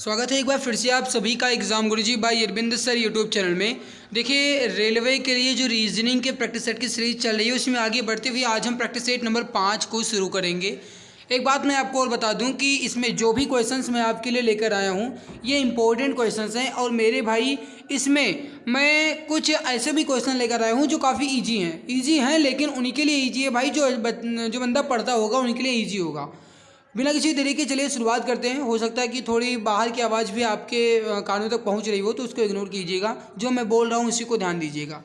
स्वागत है एक बार फिर से आप सभी का exam Guruji by Arvind sir YouTube channel में। देखिए, रेलवे के लिए जो रीजनिंग के प्रैक्टिस सेट की सीरीज चल रही है उसमें आगे बढ़ते हुए आज हम प्रैक्टिस सेट नंबर 5 को शुरू करेंगे। एक बात मैं आपको और बता दूं कि इसमें जो भी क्वेश्चंस मैं आपके लिए लेकर आया हूं ये इंपॉर्टेंट क्वेश्चंस हैं और मेरे भाई इसमें मैं कुछ ऐसे भी क्वेश्चन लेकर आया हूं जो काफ़ी ईजी हैं लेकिन उन्हीं के लिए ईजी है भाई, जो बंदा पढ़ता होगा उन्हीं के लिए ईजी होगा। बिना किसी देरी के चलिए शुरुआत करते हैं। हो सकता है कि थोड़ी बाहर की आवाज़ भी आपके कानों तक पहुंच रही हो तो उसको इग्नोर कीजिएगा, जो मैं बोल रहा हूं उसी को ध्यान दीजिएगा।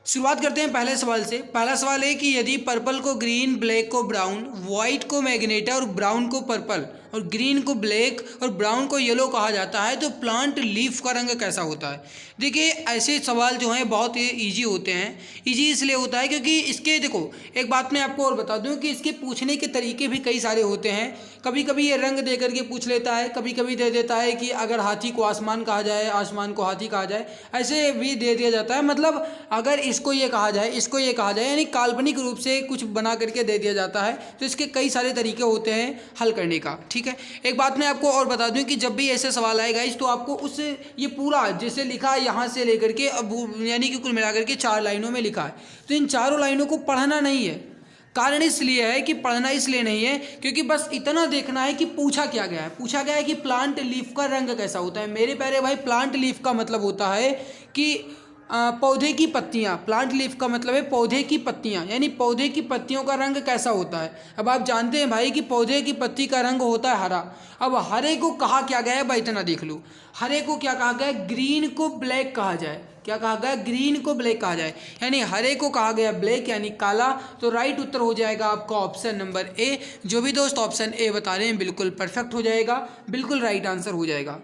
शुरुआत करते हैं पहले सवाल से। पहला सवाल है कि यदि पर्पल को ग्रीन, ब्लैक को ब्राउन, वाइट को मैग्नेटा और ब्राउन को पर्पल और ग्रीन को ब्लैक और ब्राउन को येलो कहा जाता है तो प्लांट लीफ का रंग कैसा होता है। देखिए, ऐसे सवाल जो हैं बहुत ही ईजी होते हैं। ईजी इसलिए होता है क्योंकि इसके देखो एक बात मैं आपको और बता दूं कि इसके पूछने के तरीके भी कई सारे होते हैं। कभी कभी ये रंग दे करके पूछ लेता है, कभी कभी दे देता है कि अगर हाथी को आसमान कहा जाए, आसमान को हाथी कहा जाए, ऐसे भी दे दिया जाता है। मतलब अगर इसको ये कहा जाए, इसको ये कहा जाए, यानी काल्पनिक रूप से कुछ बना करके दे दिया जाता है। तो इसके कई सारे तरीके होते हैं हल करने का। ठीक है, एक बात मैं आपको और बता दूं कि जब भी ऐसे सवाल आएगा इस तो आपको उस ये पूरा जैसे लिखा है यहाँ से लेकर के अब यानी कि कुल मिलाकर के 4 लाइनों में लिखा है तो इन चारों लाइनों को पढ़ना नहीं है। कारण इसलिए है कि पढ़ना इसलिए नहीं है क्योंकि बस इतना देखना है कि पूछा क्या गया है। पूछा गया है कि प्लांट लीफ का रंग कैसा होता है। मेरे प्यारे भाई, प्लांट लीफ का मतलब होता है कि पौधे की पत्तियां। प्लांट लीफ का मतलब है पौधे की पत्तियां, यानी पौधे की पत्तियों का रंग कैसा होता है। अब आप जानते हैं भाई कि पौधे की पत्ती का रंग होता है हरा। अब हरे को कहा क्या गया है भाई, इतना देख लो। हरे को क्या कहा गया है, ग्रीन को ब्लैक कहा जाए। क्या कहा गया, ग्रीन को ब्लैक कहा जाए, यानी हरे को कहा गया ब्लैक यानी काला। तो राइट उत्तर हो जाएगा आपका ऑप्शन नंबर ए। जो भी दोस्त ऑप्शन ए बता रहे हैं बिल्कुल परफेक्ट हो जाएगा, बिल्कुल राइट आंसर हो जाएगा।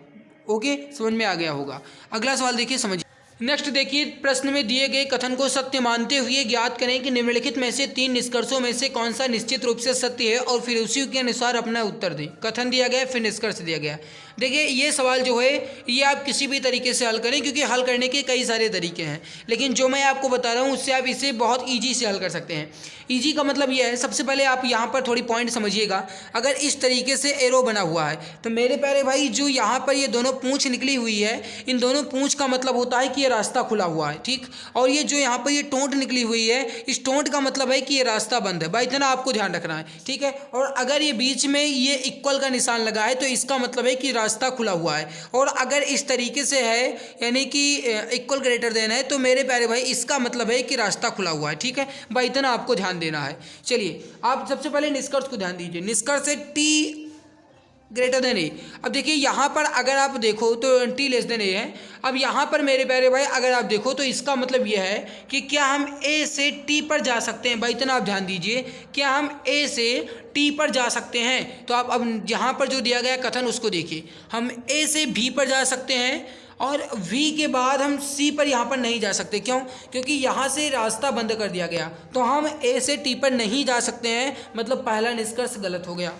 ओके, समझ में आ गया होगा। अगला सवाल देखिए, समझिए। नेक्स्ट देखिए, प्रश्न में दिए गए कथन को सत्य मानते हुए ज्ञात करें कि निम्नलिखित में से 3 निष्कर्षों में से कौन सा निश्चित रूप से सत्य है और फिर उसी के अनुसार अपना उत्तर दें। कथन दिया गया है, फिर निष्कर्ष दिया गया है। देखिए, ये सवाल जो है ये आप किसी भी तरीके से हल करें क्योंकि हल करने के कई सारे तरीके हैं, लेकिन जो मैं आपको बता रहा हूँ उससे आप इसे बहुत ईजी से हल कर सकते हैं। ईजी का मतलब यह है, सबसे पहले आप यहाँ पर थोड़ी पॉइंट समझिएगा। अगर इस तरीके से एरो बना हुआ है तो मेरे प्यारे भाई जो यहाँ पर ये दोनों पूंछ निकली हुई है, इन दोनों पूंछ का मतलब होता है कि ये रास्ता खुला हुआ है। ठीक, और ये जो यहाँ पर ये टोंट निकली हुई है, इस टोंट का मतलब है कि ये रास्ता बंद है भाई, इतना आपको ध्यान रखना है। ठीक है, और अगर ये बीच में ये इक्वल का निशान लगा है तो इसका मतलब है कि रास्ता खुला हुआ है। और अगर इस तरीके से है यानी कि इक्वल ग्रेटर देन है तो मेरे प्यारे भाई इसका मतलब है कि रास्ता खुला हुआ है। ठीक है भाई, इतना आपको ध्यान देना है। चलिए, आप सबसे पहले निष्कर्ष को ध्यान दीजिए। निष्कर्ष है टी ग्रेटर देन ए। अब देखिए यहाँ पर अगर आप देखो तो टी लेस देन ए है। अब यहाँ पर मेरे प्यारे भाई अगर आप देखो तो इसका मतलब यह है कि क्या हम ए से टी पर जा सकते हैं। भाई इतना आप ध्यान दीजिए, क्या हम ए से टी पर जा सकते हैं। तो आप अब यहाँ पर जो दिया गया कथन उसको देखिए, हम ए से बी पर जा सकते हैं और V के बाद हम C पर यहाँ पर नहीं जा सकते। क्यों? क्योंकि यहाँ से रास्ता बंद कर दिया गया तो हम A से T पर नहीं जा सकते हैं। मतलब पहला निष्कर्ष गलत हो गया।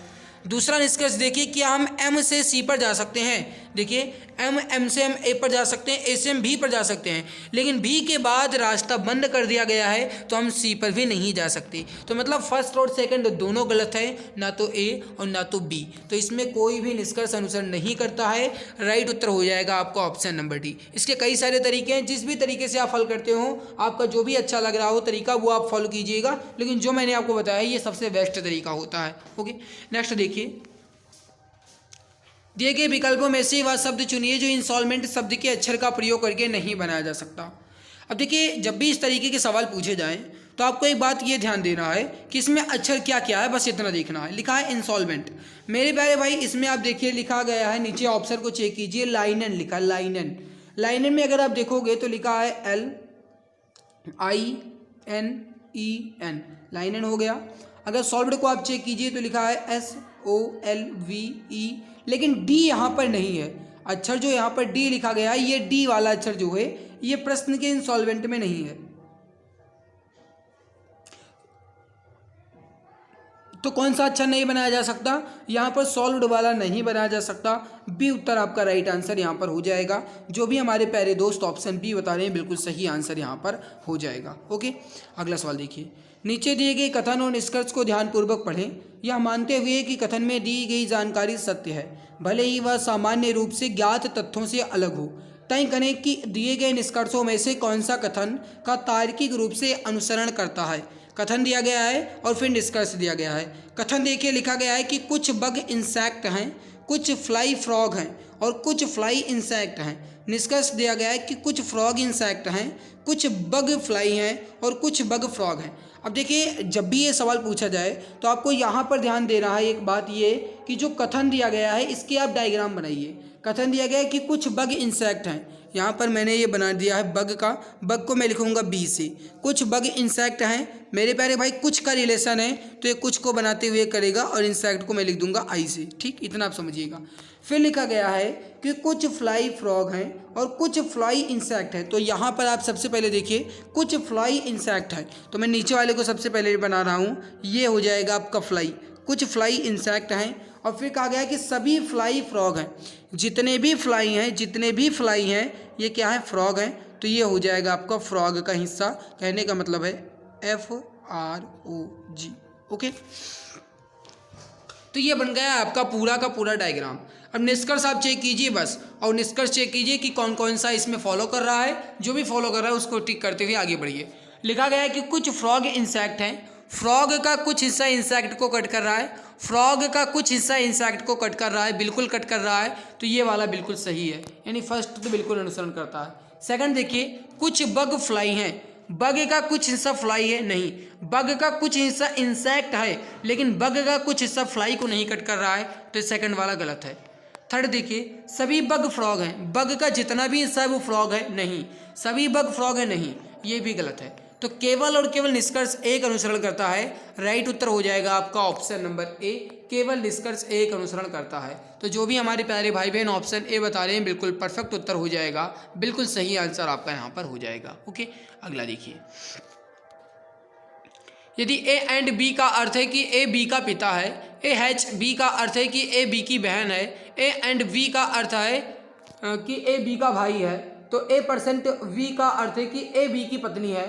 दूसरा निष्कर्ष देखिए, क्या हम M से C पर जा सकते हैं। देखिए, M से हम A पर जा सकते हैं, A से हम B पर जा सकते हैं, लेकिन B के बाद रास्ता बंद कर दिया गया है तो हम C पर भी नहीं जा सकते। तो मतलब फर्स्ट और सेकंड दोनों गलत है, ना तो A और ना तो B। तो इसमें कोई भी निष्कर्ष अनुसरण नहीं करता है। राइट उत्तर हो जाएगा आपका ऑप्शन नंबर डी। इसके कई सारे तरीके हैं, जिस भी तरीके से आप हल करते हो आपका जो भी अच्छा लग रहा हो तरीका वो आप फॉलो कीजिएगा, लेकिन जो मैंने आपको बताया ये सबसे बेस्ट तरीका होता है। ओके, नेक्स्ट देखिए, दिए गए विकल्पों में से वह शब्द चुनिए जो इंस्टॉलमेंट शब्द के अक्षर का प्रयोग करके नहीं बनाया जा सकता। अब देखिए, जब भी इस तरीके के सवाल पूछे जाएं तो आपको एक बात ये ध्यान देना है कि इसमें अक्षर क्या क्या है, बस इतना देखना है। लिखा है इंस्टॉलमेंट। मेरे प्यारे भाई इसमें आप देखिए लिखा गया है, नीचे ऑप्शन को चेक कीजिए, लाइनन लिखा है। लाइनन, लाइनन में अगर आप देखोगे तो लिखा है LINEN, लाइनन हो गया। अगर सॉल्व्ड को आप चेक कीजिए तो लिखा है SOLVE, लेकिन डी यहाँ पर नहीं है। अक्षर जो यहाँ पर डी लिखा गया है, ये डी वाला अक्षर जो है ये प्रश्न के इंसॉल्वेंट में नहीं है। तो कौन सा अच्छा नहीं बनाया जा सकता, यहाँ पर सॉल्व्ड वाला नहीं बनाया जा सकता। बी उत्तर आपका राइट आंसर यहाँ पर हो जाएगा। जो भी हमारे प्यारे दोस्त ऑप्शन बी बता रहे हैं बिल्कुल सही आंसर यहाँ पर हो जाएगा। ओके, अगला सवाल देखिए। नीचे दिए गए कथन और निष्कर्ष को ध्यानपूर्वक पढ़ें। यह मानते हुए कि कथन में दी गई जानकारी सत्य है, भले ही वह सामान्य रूप से ज्ञात तथ्यों से अलग हो। तय करें कि दिए गए निष्कर्षों में से कौन सा कथन का तार्किक रूप से अनुसरण करता है। कथन दिया गया है और फिर निष्कर्ष दिया गया है। कथन देखिए लिखा गया है कि कुछ बग इंसेक्ट हैं, कुछ फ्लाई फ्रॉग हैं और कुछ फ्लाई इंसेक्ट हैं। निष्कर्ष दिया गया है कि कुछ फ्रॉग इंसेक्ट हैं, कुछ बग फ्लाई हैं और कुछ बग फ्रॉग हैं। अब देखिए, जब भी ये सवाल पूछा जाए तो आपको यहाँ पर ध्यान देना है एक बात ये कि जो कथन दिया गया है इसके आप डायग्राम बनाइए। कथन दिया गया है कि कुछ बग इंसेक्ट हैं, यहाँ पर मैंने ये बना दिया है बग का, बग को मैं लिखूँगा बी से। कुछ बग इंसेक्ट हैं मेरे प्यारे भाई, कुछ का रिलेशन है तो ये कुछ को बनाते हुए करेगा और इंसेक्ट को मैं लिख दूंगा आई से। ठीक, इतना आप समझिएगा। फिर लिखा गया है कि कुछ फ्लाई फ्रॉग हैं और कुछ फ्लाई इंसेक्ट है। तो यहाँ पर आप सबसे पहले देखिए कुछ फ्लाई इंसेक्ट है, तो मैं नीचे वाले को सबसे पहले बना रहा हूँ, ये हो जाएगा आपका फ्लाई। कुछ फ्लाई इंसेक्ट हैं और फिर कहा गया कि सभी फ्लाई फ्रॉग हैं। जितने भी फ्लाई हैं ये क्या है, फ्रॉग हैं। तो ये हो जाएगा आपका फ्रॉग का हिस्सा, कहने का मतलब है FROG। ओके, तो ये बन गया आपका पूरा का पूरा डायग्राम। अब निष्कर्ष आप चेक कीजिए बस, और निष्कर्ष चेक कीजिए कि कौन कौन सा इसमें फॉलो कर रहा है। जो भी फॉलो कर रहा है उसको टिक करते हुए आगे बढ़िए। लिखा गया है कि कुछ फ्रॉग इंसेक्ट हैं, फ्रॉग का कुछ हिस्सा इंसेक्ट को कट कर रहा है, फ्रॉग का कुछ हिस्सा इंसेक्ट को कट कर रहा है, बिल्कुल कट कर रहा है। तो ये वाला बिल्कुल सही है, यानी फर्स्ट तो बिल्कुल अनुसरण करता है। सेकंड देखिए, कुछ बग फ्लाई हैं, बग का कुछ हिस्सा फ्लाई है नहीं, बग का कुछ हिस्सा इंसेक्ट है लेकिन बग का कुछ हिस्सा फ्लाई को नहीं कट कर रहा है, तो सेकंड वाला गलत है। थर्ड देखिए, सभी बग फ्रॉग हैं, बग का जितना भी हिस्सा है वो फ्रॉग है नहीं, सभी बग फ्रॉग है नहीं, ये भी गलत है। तो केवल और केवल निष्कर्ष एक अनुसरण करता है। राइट उत्तर हो जाएगा आपका ऑप्शन नंबर ए, केवल निष्कर्ष एक अनुसरण करता है। तो जो भी हमारे प्यारे भाई बहन ऑप्शन ए बता रहे हैं बिल्कुल परफेक्ट उत्तर हो जाएगा, बिल्कुल सही आंसर आपका यहाँ पर हो जाएगा। ओके, अगला देखिए। यदि ए एंड बी का अर्थ है कि ए बी का पिता है, ए हैच बी का अर्थ है कि ए बी की बहन है, ए एंड वी का अर्थ है कि ए बी का भाई है, तो A% वी का अर्थ है कि ए बी की पत्नी है,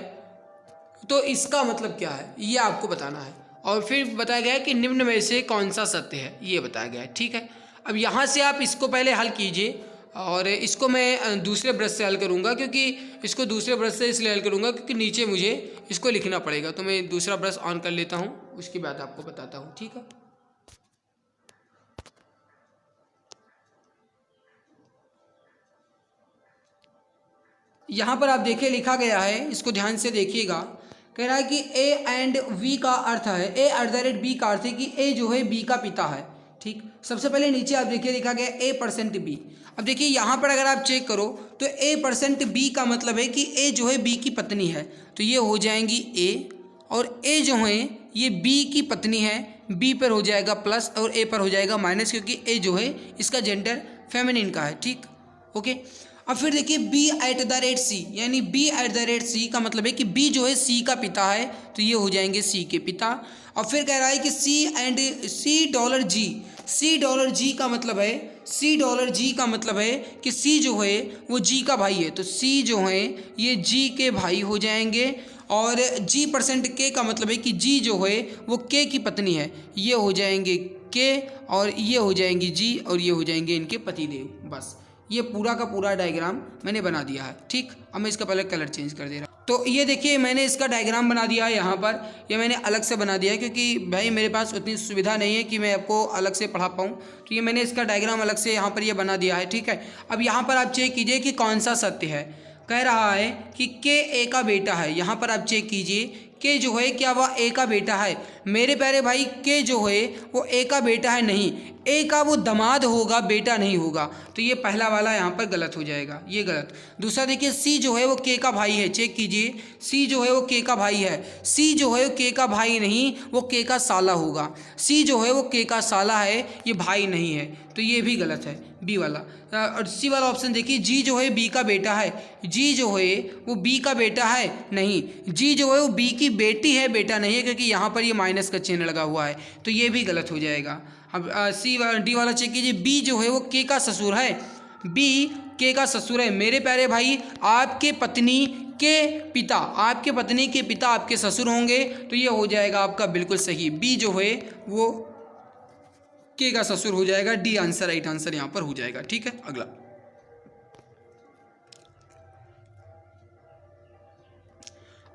तो इसका मतलब क्या है ये आपको बताना है। और फिर बताया गया है कि निम्न में से कौन सा सत्य है, ये बताया गया है। ठीक है, अब यहाँ से आप इसको पहले हल कीजिए, और इसको मैं दूसरे ब्रश से हल करूँगा, क्योंकि इसको दूसरे ब्रश से इसलिए हल करूँगा क्योंकि नीचे मुझे इसको लिखना पड़ेगा। तो मैं दूसरा ब्रश ऑन कर लेता हूँ, उसके बाद आपको बताता हूँ। ठीक है, यहाँ पर आप देखिए लिखा गया है, इसको ध्यान से देखिएगा। कह रहा है कि ए एंड वी का अर्थ है, A@B का अर्थ है कि ए जो है बी का पिता है। ठीक, सबसे पहले नीचे आप देखिए लिखा गया A%B। अब देखिए यहाँ पर अगर आप चेक करो तो A%B का मतलब है कि ए जो है बी की पत्नी है, तो ये हो जाएंगी ए, और ए जो है ये बी की पत्नी है, बी पर हो जाएगा प्लस और ए पर हो जाएगा माइनस, क्योंकि ए जो है इसका जेंडर फेमिनिन का है। ठीक, ओके। अब फिर देखिए B@C, यानी B@C का मतलब है कि B जो है C का पिता है, तो ये हो जाएंगे C के पिता। और फिर कह रहा है कि $C का मतलब है, $G का मतलब है कि C जो है वो G का भाई है, तो C जो है ये G के भाई हो जाएंगे। और G% K का मतलब है कि G जो है वो K की पत्नी है, ये हो जाएंगे K, और ये हो जाएंगी G, और ये हो जाएंगे इनके पतिदेव। बस ये पूरा का पूरा डायग्राम मैंने बना दिया है। ठीक, अब मैं इसका पहले कलर चेंज कर दे रहा हूँ। तो ये देखिए मैंने इसका डायग्राम बना दिया है, यहाँ पर ये मैंने अलग से बना दिया है, क्योंकि भाई मेरे पास उतनी सुविधा नहीं है कि मैं आपको अलग से पढ़ा पाऊँ, तो ये मैंने इसका डायग्राम अलग से यहाँ पर ये बना दिया है। ठीक है, अब यहाँ पर आप चेक कीजिए कि कौन सा सत्य है। कह रहा है कि के ए का बेटा है, यहाँ पर आप चेक कीजिए के जो है क्या वह ए का बेटा है। मेरे प्यारे भाई के जो है वो ए का बेटा है नहीं, ए का वो दामाद होगा, बेटा नहीं होगा, तो ये पहला वाला यहाँ पर गलत हो जाएगा, ये गलत। दूसरा देखिए सी जो है वो के का भाई है, चेक कीजिए, सी जो है वो के का भाई है, सी जो है वो के का भाई नहीं, वो के का साला होगा। सी जो है वो के का साला है, ये भाई नहीं है, तो ये भी गलत है, बी वाला। और सी वाला ऑप्शन देखिए, जी जो है बी का बेटा है, जी जो है वो बी का बेटा है नहीं, जी जो है वो बी की बेटी है, बेटा नहीं है, क्योंकि यहाँ पर ये माइनस का चिन्ह लगा हुआ है, तो ये भी गलत हो जाएगा। अब डी वाला चेक कीजिए, बी जो है वो के का ससुर है, बी के का ससुर है। मेरे प्यारे भाई, आपके पत्नी के पिता, आपके पत्नी के पिता आपके ससुर होंगे, तो ये हो जाएगा आपका बिल्कुल सही, बी जो है वो के का ससुर हो जाएगा। डी आंसर राइट आंसर यहाँ पर हो जाएगा। ठीक है, अगला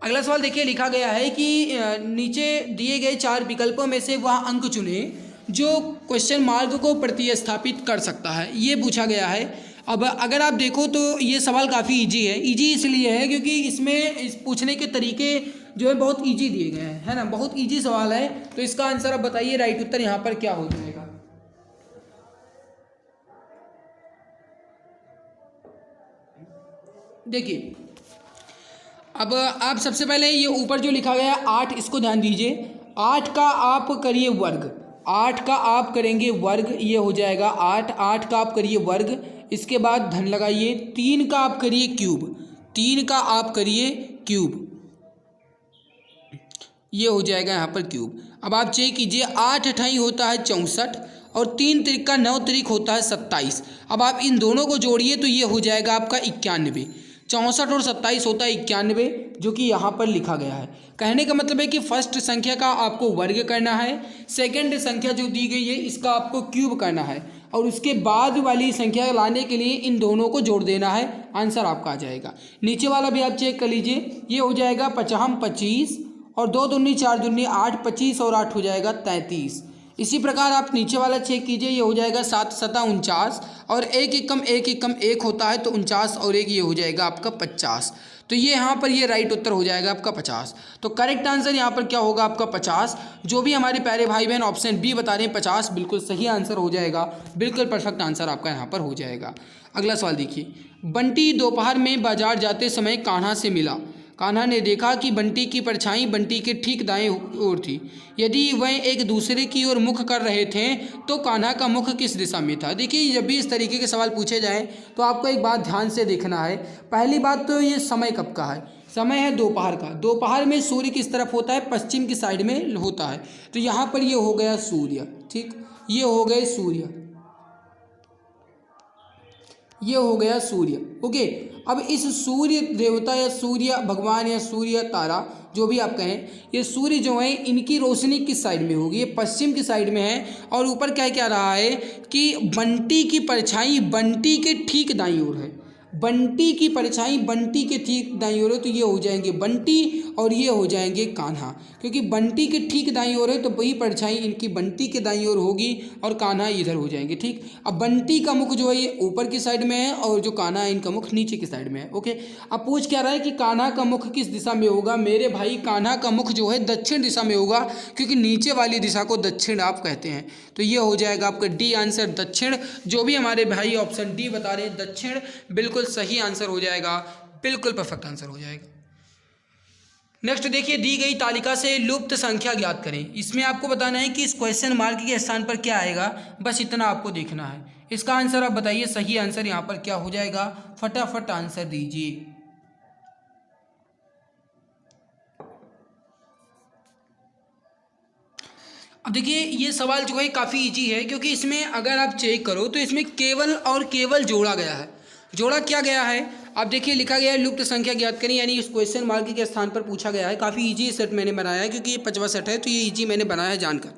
अगला सवाल देखिए, लिखा गया है कि नीचे दिए गए 4 विकल्पों में से वह अंक चुने जो क्वेश्चन मार्क को प्रतिस्थापित कर सकता है, ये पूछा गया है। अब अगर आप देखो तो ये सवाल काफ़ी इजी है। इजी इसलिए है क्योंकि इसमें इस पूछने के तरीके जो है बहुत इजी दिए गए हैं, है ना, बहुत इजी सवाल है। तो इसका आंसर आप बताइए, राइट उत्तर यहाँ पर क्या हो जाएगा। देखिए, अब आप सबसे पहले ये ऊपर जो लिखा गया है 8, इसको ध्यान दीजिए। 8 का आप करिए वर्ग, 8 का आप करेंगे वर्ग, ये हो जाएगा 8। 8 का आप करिए वर्ग, इसके बाद धन लगाइए। 3 का आप करिए क्यूब, 3 का आप करिए क्यूब, ये हो जाएगा यहाँ पर क्यूब। अब आप चेक कीजिए, 8 अठाई होता है 64 और 3 त्रिक का 9 त्रिक होता है 27। अब आप इन दोनों को जोड़िए तो ये हो जाएगा आपका 91। 64 और 27 होता है 91, जो कि यहाँ पर लिखा गया है। कहने का मतलब है कि फर्स्ट संख्या का आपको वर्ग करना है, सेकंड संख्या जो दी गई है इसका आपको क्यूब करना है, और उसके बाद वाली संख्या लाने के लिए इन दोनों को जोड़ देना है, आंसर आपका आ जाएगा। नीचे वाला भी आप चेक कर लीजिए, ये हो जाएगा 25 और 2 दूनी 4 दूनी 8, 25 और 8 हो जाएगा 33। इसी प्रकार आप नीचे वाला चेक कीजिए, ये हो जाएगा 7 सता 49 और 1 एकम 1 एकम 1 होता है, तो 49 और 1 ये हो जाएगा आपका 50। तो ये यहाँ पर ये राइट उत्तर हो जाएगा आपका 50। तो करेक्ट आंसर यहाँ पर क्या होगा आपका 50। जो भी हमारे प्यारे भाई बहन ऑप्शन बी बता रहे हैं 50 बिल्कुल सही आंसर हो जाएगा, बिल्कुल परफेक्ट आंसर आपका यहाँ पर हो जाएगा। अगला सवाल देखिए, बंटी दोपहर में बाजार जाते समय कान्हा से मिला। कान्हा ने देखा कि बंटी की परछाई बंटी के ठीक दाएं ओर थी। यदि वह एक दूसरे की ओर मुख कर रहे थे तो कान्हा का मुख किस दिशा में था। देखिए, जब भी इस तरीके के सवाल पूछे जाएं तो आपको एक बात ध्यान से देखना है। पहली बात तो ये समय कब का है, समय है दोपहर का। दोपहर में सूर्य किस तरफ होता है, पश्चिम की साइड में होता है, तो यहाँ पर ये हो गया सूर्य। ठीक, ये हो गए सूर्य, ये हो गया सूर्य। ओके, अब इस सूर्य देवता या सूर्य भगवान या सूर्य तारा जो भी आप कहें, ये सूर्य जो है इनकी रोशनी किस साइड में होगी, ये पश्चिम की साइड में है। और ऊपर क्या रहा है कि बंटी की परछाई बंटी के ठीक दाईं ओर है, बंटी की परछाई बंटी के ठीक दाईं ओर है, तो ये हो जाएंगे बंटी और ये हो जाएंगे कान्हा, क्योंकि बंटी के ठीक दाईं ओर है तो वही परछाई इनकी बंटी के दाईं ओर होगी और कान्हा इधर हो जाएंगे। ठीक, अब बंटी का मुख जो है ये ऊपर की साइड में है और जो कान्हा है इनका मुख नीचे की साइड में है। ओके, अब पूछ क्या रहा है कि कान्हा का मुख किस दिशा में होगा। मेरे भाई, कान्हा का मुख जो है दक्षिण दिशा में होगा, क्योंकि नीचे वाली दिशा को दक्षिण आप कहते हैं, तो ये हो जाएगा आपका डी आंसर दक्षिण। जो भी हमारे भाई ऑप्शन डी बता रहे हैं दक्षिण, बिल्कुल सही आंसर हो जाएगा, बिल्कुल परफेक्ट आंसर हो जाएगा। नेक्स्ट देखिए, दी गई तालिका से लुप्त संख्या ज्ञात करें। इसमें आपको बताना है कि इस क्वेश्चन मार्क के स्थान पर क्या आएगा, बस इतना आपको देखना है। इसका आंसर आप बताइए, सही आंसर यहाँ पर क्या हो जाएगा, फटाफट आंसर दीजिए। अब देखिए, ये सवाल जो है काफ़ी इजी है, क्योंकि इसमें अगर आप चेक करो तो इसमें केवल और केवल जोड़ा गया है। जोड़ा क्या गया है, आप देखिए लिखा गया है लुप्त संख्या ज्ञात करें, यानी इस क्वेश्चन मार्क के स्थान पर पूछा गया है। काफ़ी इजी सेट मैंने बनाया है, क्योंकि ये 5वां सेट है तो ये इजी मैंने बनाया है जानकर।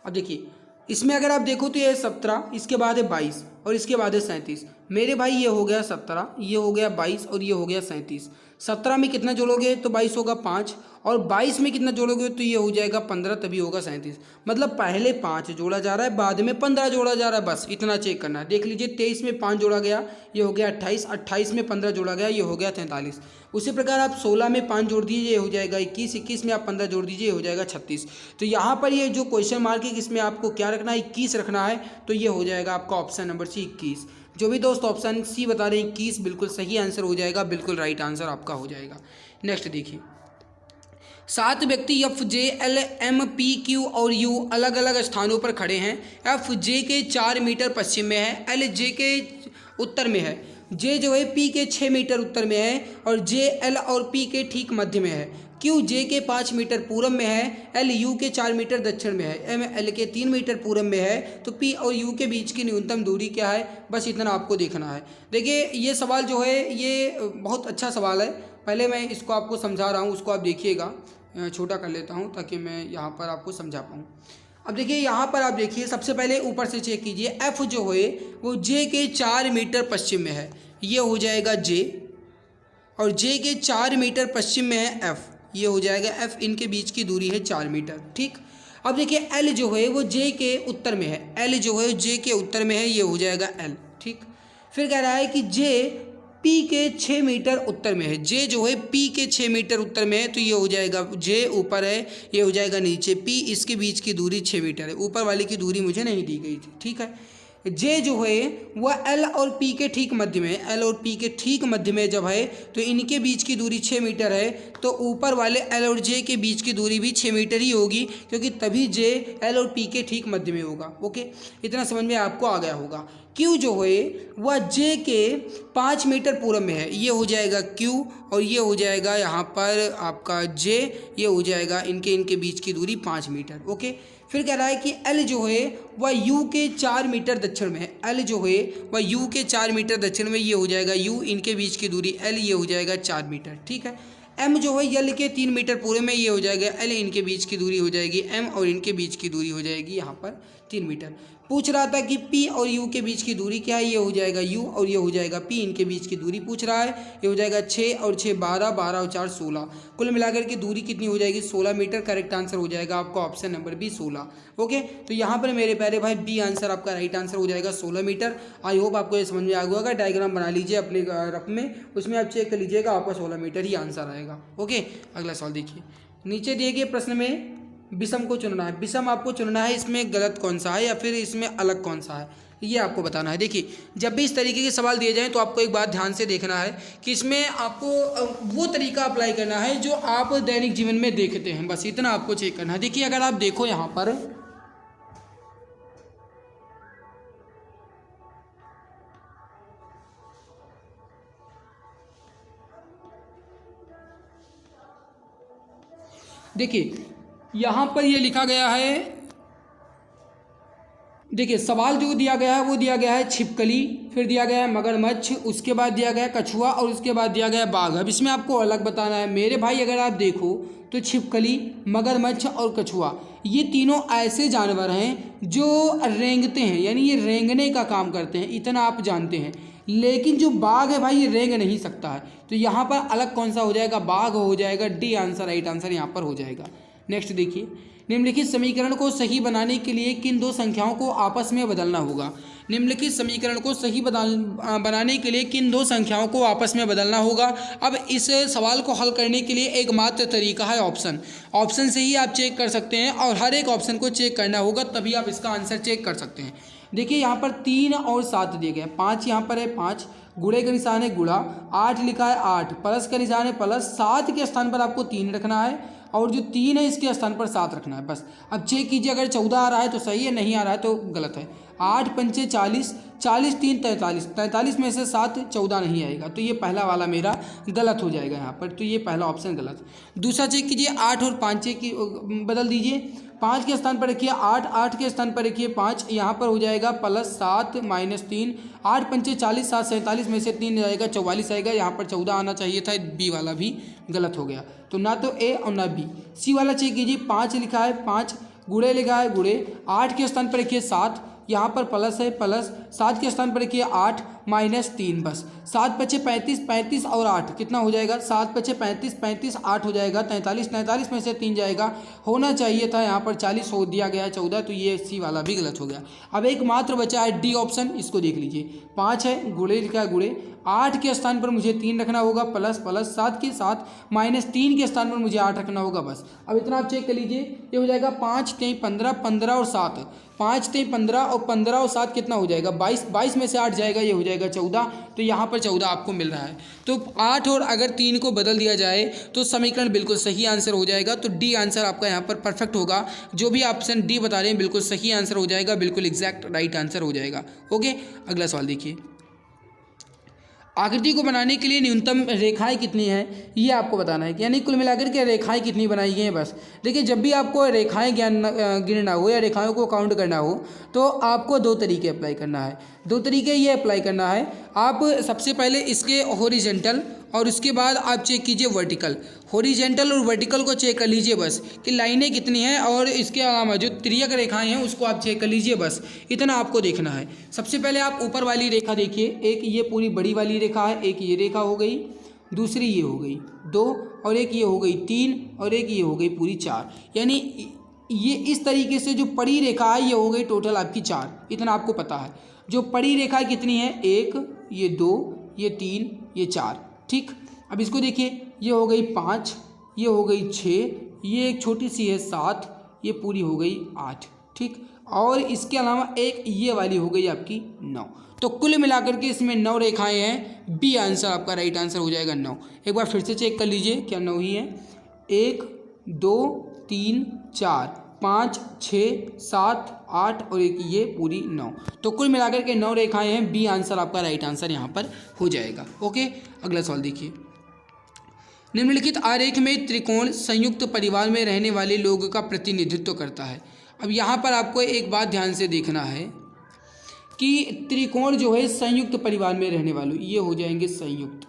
अब देखिए, इसमें अगर आप देखो तो ये 17, इसके बाद है 22 और इसके बाद है 37। मेरे भाई ये हो गया 17, ये हो गया 22 और ये हो गया 37। 17 में कितना जोड़ोगे तो 22 होगा 5, और 22 में कितना जोड़ोगे तो ये हो जाएगा 15, तभी होगा 37। मतलब पहले 5 जोड़ा जा रहा है, बाद में 15 जोड़ा जा रहा है, बस इतना चेक करना है। देख लीजिए 23 में 5 जोड़ा गया, ये हो गया 28, 28 में 15 जोड़ा गया, ये हो गया 43। उसी प्रकार आप 16 में 5 जोड़ दीजिए, ये हो जाएगा 21, 21 में आप 15 जोड़ दीजिए, ये हो जाएगा 36। तो यहाँ पर ये जो क्वेश्चन मार्क है इसमें आपको क्या रखना है, 21 रखना है, तो ये हो जाएगा आपका ऑप्शन नंबर सी 21। जो भी दोस्त ऑप्शन सी बता रहे हैं 21 बिल्कुल सही आंसर हो जाएगा, बिल्कुल राइट आंसर आपका हो जाएगा। नेक्स्ट देखिए, 7 व्यक्ति F J L M P Q और यू अलग अलग स्थानों पर खड़े हैं। एफ जे के 4 मीटर पश्चिम में है, एल जे के उत्तर में है, जे जो है पी के 6 मीटर उत्तर में है, और जे एल और पी के ठीक मध्य में है। क्यू जे के 5 मीटर पूरब में है, एल यू के 4 मीटर दक्षिण में है, एम एल के 3 मीटर पूरब में है। तो पी और यू के बीच की न्यूनतम दूरी क्या है, बस इतना आपको देखना है। देखिए ये सवाल जो है ये बहुत अच्छा सवाल है। पहले मैं इसको आपको समझा रहा हूँ, उसको आप देखिएगा, छोटा कर लेता हूँ ताकि मैं यहाँ पर आपको समझा पाऊँ। अब देखिए यहाँ पर आप देखिए, सबसे पहले ऊपर से चेक कीजिए, एफ जो है वो जे के 4 मीटर पश्चिम में है, ये हो जाएगा जे, और जे के 4 मीटर पश्चिम में है एफ, ये हो जाएगा एफ। इनके बीच की दूरी है 4 मीटर, ठीक। अब देखिए एल जो है वो जे के उत्तर में है, एल जो है जे के उत्तर में है, ये हो जाएगा एल, ठीक। फिर कह रहा है कि जे पी के 6 मीटर उत्तर में है, जे जो है पी के 6 मीटर उत्तर में है, तो ये हो जाएगा जे ऊपर है, ये हो जाएगा नीचे, पी इसके बीच की दूरी 6 मीटर है, ऊपर वाले की दूरी मुझे नहीं दी गई थी, ठीक है। जे जो है वह एल और पी के ठीक मध्य में है, एल और पी के ठीक मध्य में जब है तो इनके बीच की दूरी 6 मीटर है, तो ऊपर वाले एल और जे के बीच की दूरी भी 6 मीटर ही होगी, क्योंकि तभी जे एल और पी के ठीक मध्य में होगा। ओके, इतना समझ में आपको आ गया होगा। क्यू जो है वह जे के 5 मीटर पूरब में है, ये हो जाएगा क्यू, और ये हो जाएगा यहाँ पर आपका जे, ये हो जाएगा इनके बीच की दूरी 5 मीटर। ओके, फिर कह रहा है कि एल जो है वह यू के 4 मीटर दक्षिण में है, एल जो है वह यू के 4 मीटर दक्षिण में, ये हो जाएगा यू, इनके बीच की दूरी एल, ये हो जाएगा 4 मीटर, ठीक है। एम जो है यल के 3 मीटर पूरे में, ये हो जाएगा एल, इनके बीच की दूरी हो जाएगी एम, और इनके बीच की दूरी हो जाएगी यहाँ पर 3 मीटर। पूछ रहा था कि पी और यू के बीच की दूरी क्या है, ये हो जाएगा यू, और ये हो जाएगा पी, इनके बीच की दूरी पूछ रहा है, ये हो जाएगा 6 और 6 12, 12 और 4 16, कुल मिलाकर के दूरी कितनी हो जाएगी 16 मीटर। करेक्ट आंसर हो जाएगा आपका ऑप्शन नंबर बी 16। ओके, तो यहाँ पर मेरे प्यारे भाई बी आंसर आपका राइट आंसर हो जाएगा 16 मीटर। आई होप आपको ये समझ में आ गया होगा। डायग्राम बना लीजिए अपने रफ में, उसमें आप चेक कर लीजिएगा, आपका 16 मीटर ही आंसर आएगा। ओके, अगला सवाल देखिए, नीचे दिए गए प्रश्न में विषम को चुनना है। विषम आपको चुनना है, इसमें गलत कौन सा है या फिर इसमें अलग कौन सा है, ये आपको बताना है। देखिए, जब भी इस तरीके के सवाल दिए जाएं तो आपको एक बात ध्यान से देखना है कि इसमें आपको वो तरीका अप्लाई करना है जो आप दैनिक जीवन में देखते हैं, बस इतना आपको चेक करना है। देखिए, अगर आप देखो यहाँ पर देखिए यहाँ पर ये लिखा गया है, देखिए सवाल जो दिया गया है वो दिया गया है छिपकली, फिर दिया गया है मगरमच्छ, उसके बाद दिया गया है कछुआ, और उसके बाद दिया गया है बाघ। अब इसमें आपको अलग बताना है मेरे भाई। अगर आप देखो तो छिपकली, मगरमच्छ और कछुआ, ये तीनों ऐसे जानवर हैं जो रेंगते हैं, यानी ये रेंगने का काम करते हैं, इतना आप जानते हैं। लेकिन जो बाघ है भाई ये रेंग नहीं सकता है, तो यहाँ पर अलग कौन सा हो जाएगा, बाघ हो जाएगा। डी आंसर राइट आंसर यहाँ पर हो जाएगा। नेक्स्ट देखिए, निम्नलिखित समीकरण को सही बनाने के लिए किन दो संख्याओं को आपस में बदलना होगा। निम्नलिखित समीकरण को सही बनाने के लिए किन दो संख्याओं को आपस में बदलना होगा। अब इस सवाल को हल करने के लिए एकमात्र तरीका है ऑप्शन। ऑप्शन से ही आप चेक कर सकते हैं, और हर एक ऑप्शन को चेक करना होगा, तभी आप इसका आंसर चेक कर सकते हैं। देखिए यहाँ पर 3 और 7 दिए गए, 5 यहाँ पर है, 5 गुणे का निशान है गुणा, 8 लिखा है 8, प्लस का निशान है प्लस, 7 के स्थान पर आपको 3 रखना है, और जो 3 है इसके स्थान पर 7 रखना है, बस। अब चेक कीजिए, अगर 14 आ रहा है तो सही है, नहीं आ रहा है तो गलत है। 8 पंचे 40, 40 3 43, 43 में से 7 14 नहीं आएगा, तो ये पहला वाला मेरा गलत हो जाएगा यहाँ पर, तो ये पहला ऑप्शन गलत। दूसरा चेक कीजिए, 8 और 5 की बदल दीजिए, 5 के स्थान पर रखिए 8, 8 के स्थान पर रखिए 5, यहाँ पर हो जाएगा प्लस 7 माइनस 3, 8 पंचे 40, 7 47 में से 3 जाएगा 44 आएगा, यहाँ पर 14 आना चाहिए था, बी वाला भी गलत हो गया, तो ना तो ए और ना बी। सी वाला चेक कीजिए, 5 लिखा है 5, गुणे लिखा है गुणे, 8 के स्थान पर रखिए 7, यहाँ पर प्लस है प्लस, 7 के स्थान पर रखिए 8 माइनस 3 बस। 7 पचे 35, 35 और 8 कितना हो जाएगा, 7 पचे 35, 35 8 हो जाएगा 43, 43 में से 3 जाएगा, होना चाहिए था यहाँ पर 40, हो दिया गया 14, तो ये सी वाला भी गलत हो गया। अब एक मात्र बचा है डी ऑप्शन, इसको देख लीजिए। 5 है, गुणे लिखा है गुणे, 8 के स्थान पर मुझे 3 रखना होगा प्लस प्लस, 7 के साथ माइनस 3 के स्थान पर मुझे 8 रखना होगा बस। अब इतना आप चेक कर लीजिए, ये हो जाएगा 5 3 15, 15 और 7, 5 3 15 और 15 और 7 कितना हो जाएगा 22, 22 में से 8 जाएगा, ये हो जाएगा 14, तो यहाँ पर 14 आपको मिल रहा है। तो 8 और अगर 3 को बदल दिया जाए तो समीकरण बिल्कुल सही आंसर हो जाएगा। तो डी आंसर आपका यहाँ पर परफेक्ट होगा। जो भी ऑप्शन डी बता रहे हैं बिल्कुल सही आंसर हो जाएगा, बिल्कुल एग्जैक्ट राइट आंसर हो जाएगा। ओके, अगला सवाल देखिए। आकृति को बनाने के लिए न्यूनतम रेखाएं कितनी हैं ये आपको बताना है, यानी कुल मिलाकर के रेखाएं कितनी बनाई गई हैं बस। देखिए, जब भी आपको रेखाएं गिनना हो या रेखाओं को काउंट करना हो तो आपको 2 तरीके अप्लाई करना है। 2 तरीके ये अप्लाई करना है, आप सबसे पहले इसके हॉरिजेंटल और उसके बाद आप चेक कीजिए वर्टिकल। हॉरिजेंटल और वर्टिकल को चेक कर लीजिए बस कि लाइनें कितनी हैं, और इसके अलावा जो तिर्यक रेखाएं हैं उसको आप चेक कर लीजिए बस, इतना आपको देखना है। सबसे पहले आप ऊपर वाली रेखा देखिए, एक ये पूरी बड़ी वाली रेखा है, एक ये रेखा हो गई, दूसरी ये हो गई 2, और एक ये हो गई 3, और एक ये हो गई पूरी 4। यानी ये इस तरीके से जो पड़ी रेखा है ये हो गई टोटल आपकी 4, इतना आपको पता है। जो पड़ी रेखा कितनी है, 1, ये 2, ये 3, ये 4, ठीक। अब इसको देखिए, ये हो गई 5, ये हो गई 6, ये एक छोटी सी है 7, ये पूरी हो गई 8, ठीक। और इसके अलावा एक ये वाली हो गई आपकी 9। तो कुल मिलाकर के इसमें 9 रेखाएं हैं, बी आंसर आपका राइट आंसर हो जाएगा 9। एक बार फिर से चेक कर लीजिए, क्या 9 ही है। 1 2 3 4 5 6 7 8 और एक ये पूरी 9। तो कुल मिलाकर के 9 रेखाएं हैं, बी आंसर आपका राइट आंसर यहाँ पर हो जाएगा। ओके, अगला सवाल देखिए। निम्नलिखित आरेख में त्रिकोण संयुक्त परिवार में रहने वाले लोगों का प्रतिनिधित्व करता है। अब यहाँ पर आपको एक बात ध्यान से देखना है कि त्रिकोण जो है संयुक्त परिवार में रहने वालों, ये हो जाएंगे संयुक्त,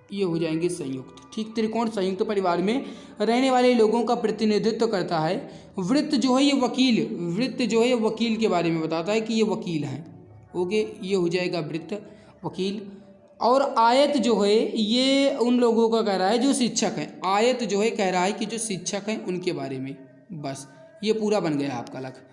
ये हो जाएंगे संयुक्त, ठीक। त्रिकोण संयुक्त परिवार में रहने वाले लोगों का प्रतिनिधित्व करता है। वृत्त जो है ये वकील, वृत्त जो है ये वकील के बारे में बताता है कि ये वकील हैं। ओके, ये हो जाएगा वृत्त, वकील। और आयत जो है ये उन लोगों का कह रहा है जो शिक्षक हैं। आयत जो है कह रहा है कि जो शिक्षक हैं उनके बारे में, बस ये पूरा बन गया आपका लक्ष्य।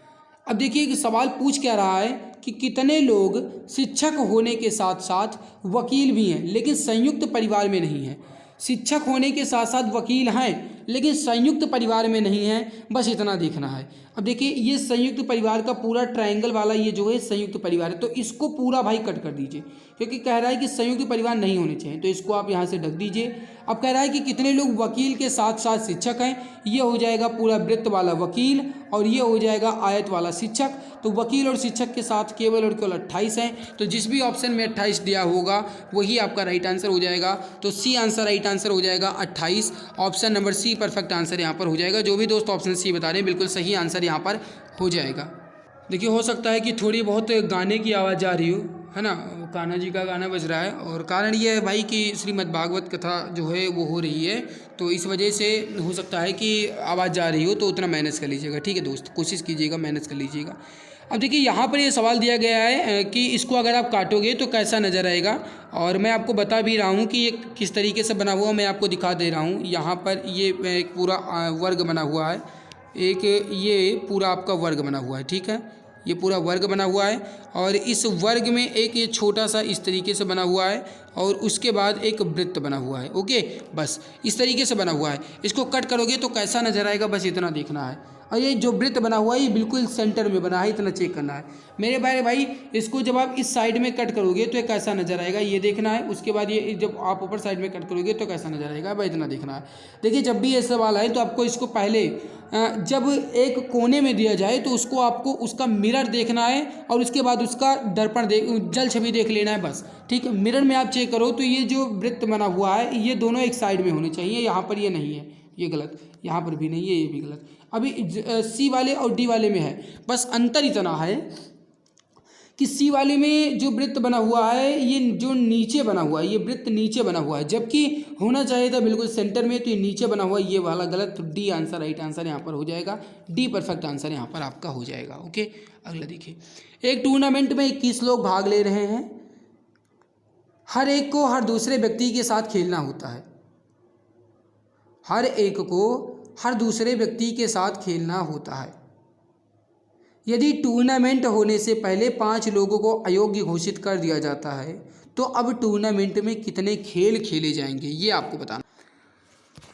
अब देखिए कि सवाल पूछ क्या रहा है कि कितने लोग शिक्षक होने के साथ साथ वकील भी हैं लेकिन संयुक्त परिवार में नहीं हैं। शिक्षक होने के साथ साथ वकील हैं लेकिन संयुक्त परिवार में नहीं हैं, बस इतना देखना है। अब देखिए, ये संयुक्त परिवार का पूरा ट्रायंगल वाला ये जो है संयुक्त परिवार है, तो इसको पूरा भाई कट कर दीजिए, क्योंकि कह रहा है कि संयुक्त परिवार नहीं होने चाहिए, तो इसको आप यहाँ से ढक दीजिए। अब कह रहा है कि कितने लोग वकील के साथ साथ शिक्षक हैं, ये हो जाएगा पूरा वृत्त वाला वकील और ये हो जाएगा आयत वाला शिक्षक। तो वकील और शिक्षक के साथ केवल और केवल 28 हैं, तो जिस भी ऑप्शन में 28 दिया होगा वही आपका राइट आंसर हो जाएगा। तो सी आंसर राइट आंसर हो जाएगा 28, option number C perfect answer यहाँ पर हो जाएगा। जो भी दोस्त ऑप्शन सी बता रहे हैं बिल्कुल सही आंसर यहाँ पर हो जाएगा। देखिए, हो सकता है कि थोड़ी बहुत गाने की आवाज़ आ रही हो, है ना, कान्हा जी का गाना बज रहा है, और कारण ये है भाई कि श्रीमद् भागवत कथा जो है वो हो रही है, तो इस वजह से हो सकता है कि आवाज़ जा रही हो, तो उतना मैनेज कर लीजिएगा, ठीक है दोस्त, कोशिश कीजिएगा मैनेज कर लीजिएगा। अब देखिए, यहाँ पर ये सवाल दिया गया है कि इसको अगर आप काटोगे तो कैसा नज़र आएगा, और मैं आपको बता भी रहा हूँ कि ये किस तरीके से बना हुआ, मैं आपको दिखा दे रहा हूँ। यहाँ पर ये एक पूरा वर्ग बना हुआ है, एक ये पूरा आपका वर्ग बना हुआ है, ठीक है, ये पूरा वर्ग बना हुआ है, और इस वर्ग में एक ये छोटा सा इस तरीके से बना हुआ है, और उसके बाद एक वृत्त बना हुआ है। ओके, बस इस तरीके से बना हुआ है। इसको कट करोगे तो कैसा नजर आएगा, बस इतना देखना है। और ये जो वृत्त बना हुआ है ये बिल्कुल सेंटर में बना है, इतना चेक करना है मेरे भाई। इसको जब आप इस साइड में कट करोगे तो ये कैसा नजर आएगा ये देखना है। उसके बाद ये जब आप ऊपर साइड में कट करोगे तो कैसा नजर आएगा, भाई इतना देखना है। देखिए, जब भी ये सवाल आए तो आपको इसको पहले जब एक कोने में दिया जाए तो उसको आपको उसका मिरर देखना है, और उसके बाद उसका दर्पण जल छवि देख लेना है, बस ठीक है। मिरर में आप चेक करो तो ये जो वृत्त बना हुआ है ये दोनों एक साइड में होने चाहिए, यहाँ पर ये नहीं है, ये गलत, यहाँ पर भी नहीं है, ये भी गलत। अभी सी वाले और डी वाले में है, बस अंतर इतना है किसी वाले में जो वृत्त बना हुआ है ये जो नीचे बना हुआ है, ये वृत्त नीचे बना हुआ है, जबकि होना चाहिए था बिल्कुल सेंटर में, तो ये नीचे बना हुआ है, ये वाला गलत। तो डी आंसर, राइट आंसर यहाँ पर हो जाएगा, डी परफेक्ट आंसर यहाँ पर आपका हो जाएगा। ओके, अगला देखिए, एक टूर्नामेंट में 21 लोग भाग ले रहे हैं, हर एक को हर दूसरे व्यक्ति के साथ खेलना होता है, हर एक को हर दूसरे व्यक्ति के साथ खेलना होता है। यदि टूर्नामेंट होने से पहले 5 लोगों को अयोग्य घोषित कर दिया जाता है तो अब टूर्नामेंट में कितने खेल खेले जाएंगे, ये आपको बताना।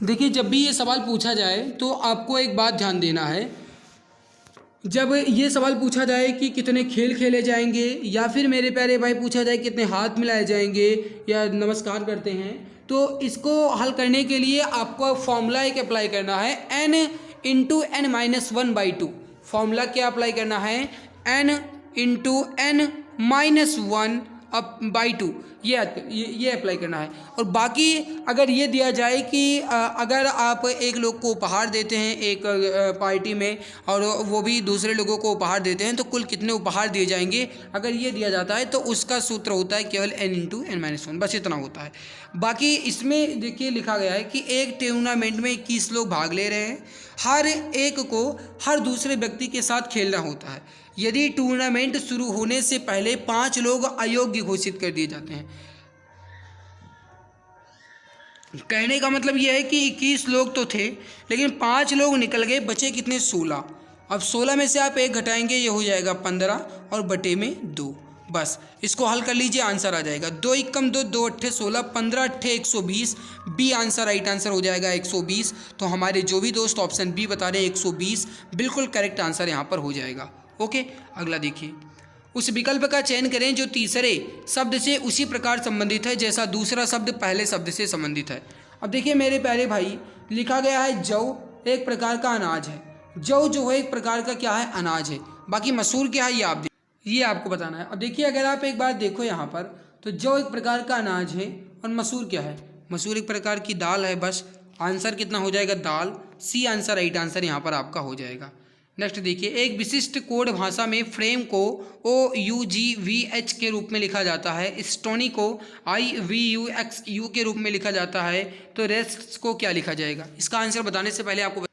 देखिए, जब भी ये सवाल पूछा जाए तो आपको एक बात ध्यान देना है, जब ये सवाल पूछा जाए कि कितने खेल खेले जाएंगे या फिर मेरे प्यारे भाई पूछा जाए कितने हाथ मिलाए जाएंगे या नमस्कार करते हैं, तो इसको हल करने के लिए आपको फॉर्मूला एक अप्लाई करना है, n into n minus 1/2। Formula क्या अप्लाई करना है, n इंटू एन माइनस 1/2, ये अप्लाई करना है। और बाकी अगर ये दिया जाए कि अगर आप एक लोग को उपहार देते हैं एक पार्टी में और वो भी दूसरे लोगों को उपहार देते हैं तो कुल कितने उपहार दिए जाएंगे, अगर ये दिया जाता है तो उसका सूत्र होता है केवल n इंटू एन माइनस 1, बस इतना होता है। बाकी इसमें देखिए लिखा गया है कि एक टूर्नामेंट में 21 लोग भाग ले रहे हैं, हर एक को हर दूसरे व्यक्ति के साथ खेलना होता है। यदि टूर्नामेंट शुरू होने से पहले 5 लोग अयोग्य घोषित कर दिए जाते हैं। कहने का मतलब यह है कि 21 लोग तो थे लेकिन 5 लोग निकल गए, बचे कितने, 16। अब 16 में से आप 1 घटाएंगे, ये हो जाएगा 15 और बटे में 2। बस इसको हल कर लीजिए, आंसर आ जाएगा 2 एकम 2, 2 अट्ठे 16, 15 अट्ठे 120, बी आंसर, राइट आंसर हो जाएगा 120। तो हमारे जो भी दोस्त ऑप्शन बी बता रहे हैं 120 बिल्कुल करेक्ट आंसर यहाँ पर हो जाएगा। ओके, अगला देखिए, उस विकल्प का चयन करें जो तीसरे शब्द से उसी प्रकार संबंधित है जैसा दूसरा शब्द पहले शब्द से संबंधित है। अब देखिए मेरे प्यारे भाई, लिखा गया है जौ एक प्रकार का अनाज है। जौ जो है एक प्रकार का क्या है, अनाज है। बाकी मसूर क्या है ये आपको बताना है। अब देखिए अगर आप एक बार देखो यहाँ पर, तो जौ एक प्रकार का अनाज है और मसूर क्या है, मसूर एक प्रकार की दाल है। बस आंसर कितना हो जाएगा, दाल, सी आंसर, राइट आंसर यहाँ पर आपका हो जाएगा। नेक्स्ट देखिए, एक विशिष्ट कोड भाषा में फ्रेम को OUGVH के रूप में लिखा जाता है, स्टोनी को IVUXU के रूप में लिखा जाता है, तो रेस्ट को क्या लिखा जाएगा। इसका आंसर बताने से पहले आपको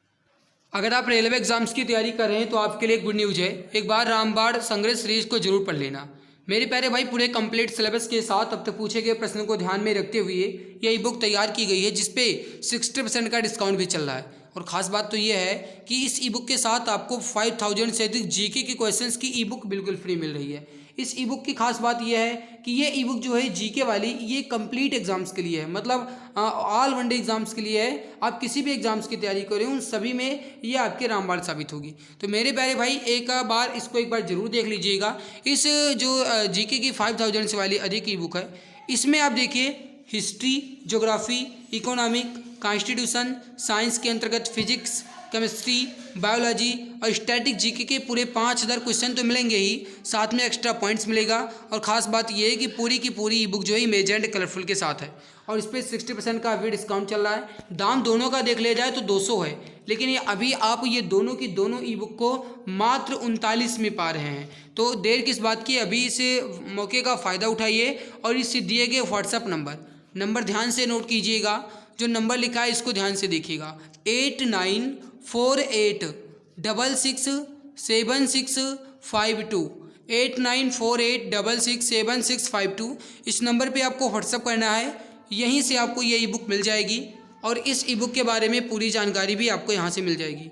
अगर आप रेलवे एग्जाम्स की तैयारी कर रहे हैं तो आपके लिए गुड न्यूज़ है, एक बार रामबाण संग्रह सीरीज को जरूर पढ़ लेना। मेरे प्यारे भाई, पूरे कंप्लीट सिलेबस के साथ अब तक पूछे गए प्रश्नों को ध्यान में रखते हुए यह ई बुक तैयार की गई है जिसपे 60% का डिस्काउंट भी चल रहा है। और ख़ास बात तो ये है कि इस ई बुक के साथ आपको 5000 से अधिक जीके के क्वेश्चंस की ई बुक बिल्कुल फ्री मिल रही है। इस ई बुक की खास बात यह है कि ये ई बुक जो है जीके वाली, ये कंप्लीट एग्जाम्स के लिए है, मतलब ऑल वनडे एग्जाम्स के लिए है। आप किसी भी एग्जाम्स की तैयारी करें उन सभी में ये आपके रामबाण साबित होगी। तो मेरे प्यारे भाई, एक बार इसको एक बार जरूर देख लीजिएगा। इस जो जीके की 5000 से वाली अधिक ई बुक है, इसमें आप देखिए history, geography, economic, constitution, science के अंतर्गत फिजिक्स, केमिस्ट्री, बायोलॉजी और स्टैटिक जीके के पूरे 5000 क्वेश्चन तो मिलेंगे ही, साथ में एक्स्ट्रा पॉइंट्स मिलेगा। और ख़ास बात यह है कि पूरी की पूरी ई बुक जो है इमेज एंड कलरफुल के साथ है और इस पर 60% का अभी डिस्काउंट चल रहा है। दाम दोनों का देख लिया जाए तो 200 है, लेकिन ये अभी आप ये दोनों की दोनों ई बुक को मात्र 39 में पा रहे हैं। तो देर किस बात की, अभी इस मौके का फ़ायदा उठाइए और इस दिए गए व्हाट्सअप नंबर ध्यान से नोट कीजिएगा। जो नंबर लिखा है इसको ध्यान से देखिएगा, 8948667652, 8948667652। इस नंबर पे आपको व्हाट्सअप करना है, यहीं से आपको ये ई बुक मिल जाएगी और इस ई बुक के बारे में पूरी जानकारी भी आपको यहाँ से मिल जाएगी।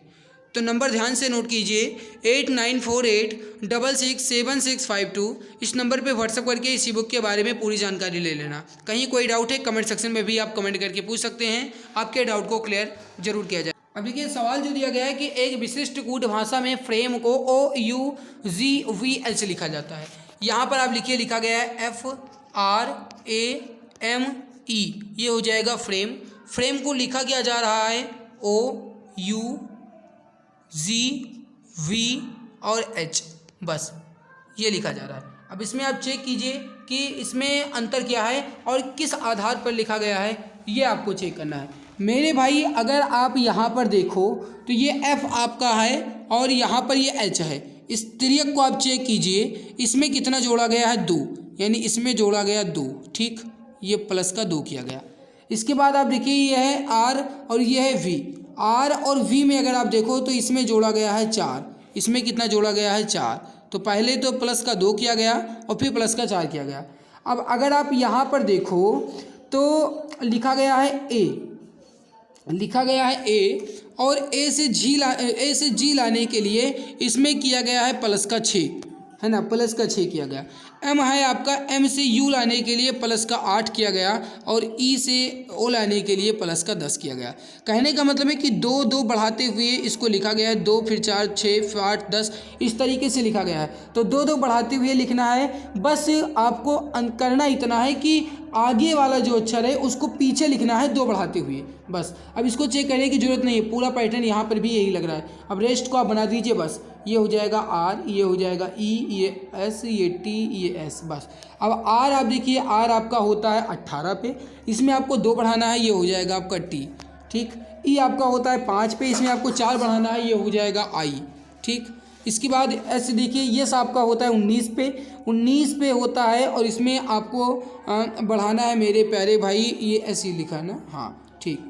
तो नंबर ध्यान से नोट कीजिए, 8948667652। इस नंबर पे व्हाट्सअप करके इस ई बुक के बारे में पूरी जानकारी ले लेना। कहीं कोई डाउट है कमेंट सेक्शन में भी आप कमेंट करके पूछ सकते हैं, आपके डाउट को क्लियर जरूर किया जाए। अब देखिए सवाल जो दिया गया है कि एक विशिष्ट कूट भाषा में फ्रेम को OUGVH लिखा जाता है। यहाँ पर आप लिखिए, लिखा गया है FRAME, ये हो जाएगा फ्रेम। फ्रेम को लिखा क्या जा रहा है OUGV और H, बस ये लिखा जा रहा है। अब इसमें आप चेक कीजिए कि इसमें अंतर क्या है और किस आधार पर लिखा गया है, ये आपको चेक करना है। मेरे भाई अगर आप यहाँ पर देखो तो ये F आपका है और यहाँ पर ये H है। इस तिर्यक को आप चेक कीजिए, इसमें कितना जोड़ा गया है 2, यानी इसमें जोड़ा गया 2, ठीक, ये प्लस का 2 किया गया। इसके बाद आप देखिए ये है आर और ये है वी, आर और वी में अगर आप देखो तो इसमें जोड़ा गया है 4, इसमें कितना जोड़ा गया है 4, तो पहले तो प्लस का 2 किया गया और फिर प्लस का 4 किया गया। अब अगर आप यहाँ पर देखो तो लिखा गया है ए, लिखा गया है ए, और ए से जी लाने के लिए इसमें किया गया है प्लस का 6, है ना, प्लस का 6 किया गया। एम है आपका, एम से यू लाने के लिए प्लस का 8 किया गया और ई से ओ लाने के लिए प्लस का 10 किया गया। कहने का मतलब है कि 2 2 बढ़ाते हुए इसको लिखा गया है 2 फिर 4 6 फिर 8 10, इस तरीके से लिखा गया है। तो 2 2 बढ़ाते हुए लिखना है, बस आपको करना इतना है कि आगे वाला जो अक्षर है उसको पीछे लिखना है 2 बढ़ाते हुए, बस। अब इसको चेक करने की जरूरत नहीं है, पूरा पैटर्न यहाँ पर भी यही लग रहा है। अब रेस्ट को आप बना दीजिए, बस ये हो जाएगा आर, ये हो जाएगा ई, ये एस, ये टी, ये एस, बस। अब आर आप देखिए, आर आपका होता है 18 पे, इसमें आपको 2 बढ़ाना है, ये हो जाएगा आपका टी, ठीक। ई आपका होता है 5 पे, इसमें आपको 4 बढ़ाना है, ये हो जाएगा आई, ठीक। इसके बाद एस देखिए, यस आपका होता है 19 पे होता है और इसमें आपको बढ़ाना है मेरे प्यारे भाई, ये एस ही लिखा है ना, हाँ ठीक,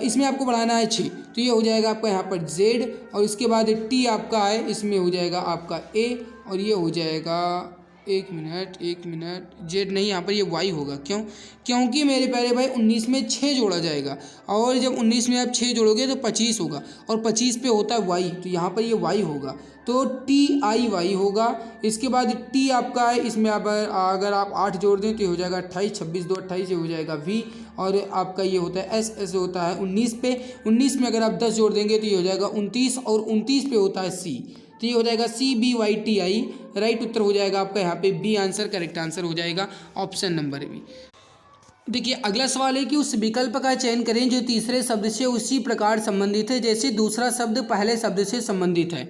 इसमें आपको बढ़ाना है 6, तो ये हो जाएगा आपका यहाँ पर जेड, और इसके बाद टी आपका है, इसमें हो जाएगा आपका ए, और ये हो जाएगा एक मिनट जेड नहीं, यहाँ पर ये वाई होगा। क्यों? क्योंकि मेरे प्यारे भाई 19 में 6 जोड़ा जाएगा, और जब 19 में आप 6 जोड़ोगे तो 25 होगा, और 25 पे होता है वाई, तो यहाँ पर ये वाई होगा, तो टी आई वाई होगा। इसके बाद टी आपका है, इसमें आप अगर आप 8 जोड़ दें तो ये हो जाएगा 28, 26 2 28, ये हो जाएगा वी, और आपका ये होता है एस, एस होता है 19 पे, 19 में अगर आप 10 जोड़ देंगे तो ये हो जाएगा 29, और 29 पे होता है सी, तो ये हो जाएगा C B Y T I. Right उत्तर हो जाएगा आपका यहाँ पे बी आंसर, करेक्ट आंसर हो जाएगा ऑप्शन नंबर बी। देखिए अगला सवाल है कि उस विकल्प का चयन करें जो तीसरे शब्द से उसी प्रकार संबंधित है जैसे दूसरा शब्द पहले शब्द से संबंधित है।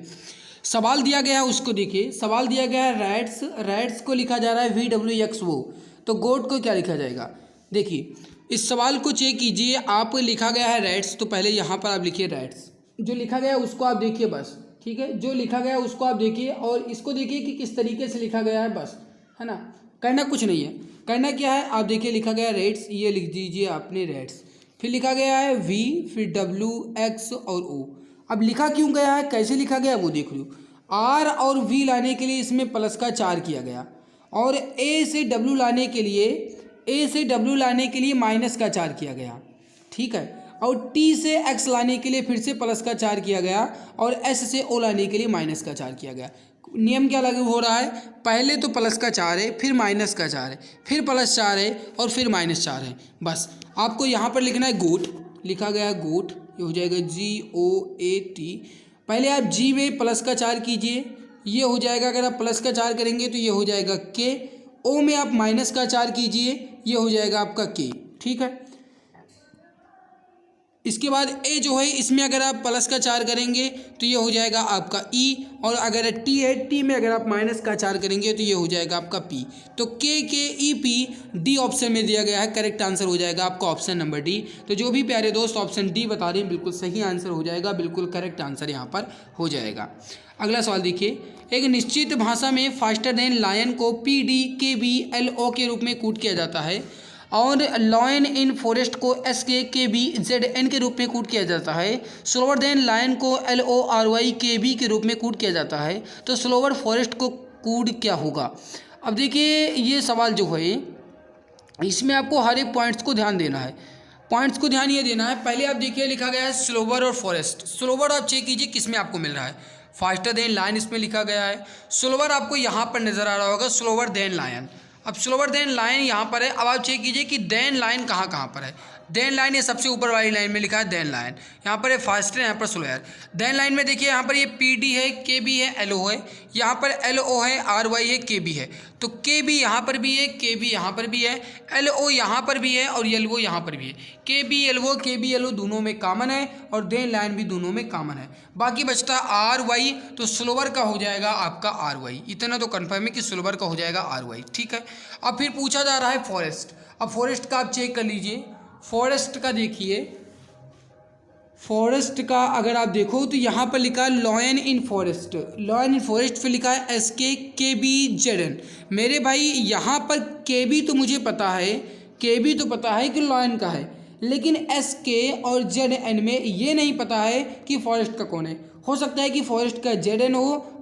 सवाल दिया गया है उसको देखिए, सवाल दिया गया है रैट्स, रैट्स को लिखा जा रहा है VWXO, तो गोट को क्या लिखा जाएगा? देखिए इस सवाल को चेक कीजिए, आप लिखा गया है रैट्स, तो पहले यहाँ पर आप लिखिए रैट्स, जो लिखा गया है उसको आप देखिए बस, ठीक है, जो लिखा गया है उसको आप देखिए और इसको देखिए कि किस तरीके से लिखा गया है, बस, है ना, करना कुछ नहीं है। करना क्या है, आप देखिए लिखा गया है रेट्स, ये लिख दीजिए आपने रेट्स, फिर लिखा गया है V, फिर W, X और O। अब लिखा क्यों गया है, कैसे लिखा गया वो देख लो। R और V लाने के लिए इसमें प्लस का 4 किया गया, और A से W लाने के लिए माइनस का 4 किया गया, ठीक है, और T से X लाने के लिए फिर से प्लस का 4 किया गया, और S से O लाने के लिए माइनस का 4 किया गया। नियम क्या लागू हो रहा है, पहले तो प्लस का 4 है, फिर माइनस का 4 है, फिर प्लस 4 है और फिर माइनस 4 है। बस आपको यहाँ पर लिखना है गोट, लिखा गया है गोट, ये हो जाएगा GOAT। पहले आप G में प्लस का 4 कीजिए, ये हो जाएगा, अगर आप प्लस का 4 करेंगे तो ये हो जाएगा K। O में आप माइनस का 4 कीजिए, ये हो जाएगा आपका K, ठीक है। इसके बाद ए जो है, इसमें अगर आप प्लस का 4 करेंगे तो ये हो जाएगा आपका E, और अगर टी है, टी में अगर आप माइनस का 4 करेंगे तो ये हो जाएगा आपका P। तो KKEP डी ऑप्शन में दिया गया है, करेक्ट आंसर हो जाएगा आपका ऑप्शन नंबर डी। तो जो भी प्यारे दोस्त ऑप्शन डी बता रहे हैं बिल्कुल सही आंसर हो जाएगा, बिल्कुल करेक्ट आंसर यहाँ पर हो जाएगा। अगला सवाल देखिए, एक निश्चित भाषा में फास्टर देन लायन को PDKBLO के रूप में कूट किया जाता है, और लॉयन इन फॉरेस्ट को SKKBZN के रूप में कूट किया जाता है। स्लोवर देन लायन को LORYKB के रूप में कूट किया जाता है, तो स्लोवर फॉरेस्ट को कूट क्या होगा? अब देखिए ये सवाल जो है इसमें आपको हर एक पॉइंट्स को ध्यान देना है, पॉइंट्स को ध्यान ये देना है। पहले आप देखिए लिखा गया है स्लोवर और फॉरेस्ट, स्लोवर आप चेक कीजिए किस में आपको मिल रहा है, फास्टर देन लायन इसमें लिखा गया है। स्लोवर आपको यहाँ पर नजर आ रहा होगा, स्लोवर देन लायन। अब स्लोवर देन लाइन यहाँ पर है, अब आप चेक कीजिए कि देन लाइन कहाँ पर है। देन लाइन ये सबसे ऊपर वाली लाइन में लिखा है देन लाइन, यहाँ पर है फास्टर, यहाँ पर स्लोअर। देन लाइन में देखिए यहाँ पर ये PD है, KB है, LO है, यहाँ पर LO है, RY है, KB है, तो KB यहाँ पर भी है, KB यहाँ पर भी है, LO यहाँ पर भी है और LO यहाँ पर भी है। KB LO दोनों में कॉमन है और देन लाइन भी दोनों में कॉमन है। बाकी बचता RY, तो स्लोवर का हो जाएगा आपका RY, इतना तो कन्फर्म है कि स्लोवर का हो जाएगा RY, ठीक है। अब फिर पूछा जा रहा है फॉरेस्ट। अब फॉरेस्ट का आप चेक कर लीजिए, फॉरेस्ट का देखिए, फॉरेस्ट का अगर आप देखो तो यहाँ पर लिखा है लॉयन इन फॉरेस्ट, लॉयन इन फॉरेस्ट फिर लिखा है SKKBZN। मेरे भाई यहाँ पर KB तो मुझे पता है, KB तो पता है कि लॉयन का है, लेकिन SK और ZN में ये नहीं पता है कि फॉरेस्ट का कौन है। हो सकता है कि फॉरेस्ट का ZN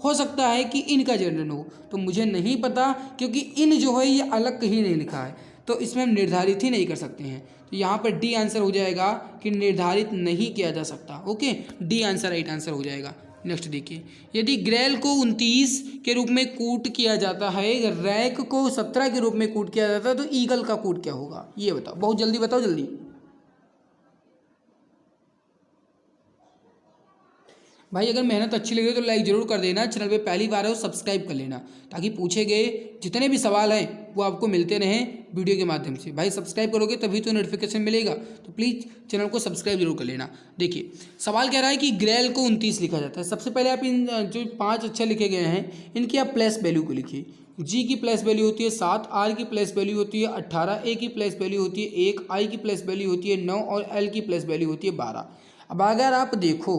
हो सकता है कि इनका ZN हो, तो मुझे नहीं पता क्योंकि इन जो है ये अलग कहीं नहीं लिखा है, तो इसमें हम निर्धारित ही नहीं कर सकते हैं। तो यहाँ पर डी आंसर हो जाएगा कि निर्धारित नहीं किया जा सकता। Okay, D answer right answer हो जाएगा। नेक्स्ट देखिए, यदि ग्रेल को 29 के रूप में कूट किया जाता है, रैक को 17 के रूप में कूट किया जाता है, तो ईगल का कूट क्या होगा ये बताओ, बहुत जल्दी बताओ जल्दी। भाई अगर मेहनत अच्छी लग रही है तो लाइक ज़रूर कर देना, चैनल पे पहली बार है तो सब्सक्राइब कर लेना, ताकि पूछे गए जितने भी सवाल हैं वो आपको मिलते रहें वीडियो के माध्यम से। भाई सब्सक्राइब करोगे तभी तो नोटिफिकेशन मिलेगा, तो प्लीज़ चैनल को सब्सक्राइब जरूर कर लेना। देखिए सवाल कह रहा है कि ग्रेल को 29 लिखा जाता है। सबसे पहले आप इन जो 5 अक्षर लिखे गए हैं इनकी आप प्लेस वैल्यू को लिखिए। G की प्लेस वैल्यू होती है 7, R की प्लेस वैल्यू होती है 18, A की प्लेस वैल्यू होती है 1, I की प्लेस वैल्यू होती है 9 और L की प्लेस वैल्यू होती है 12। अब अगर आप देखो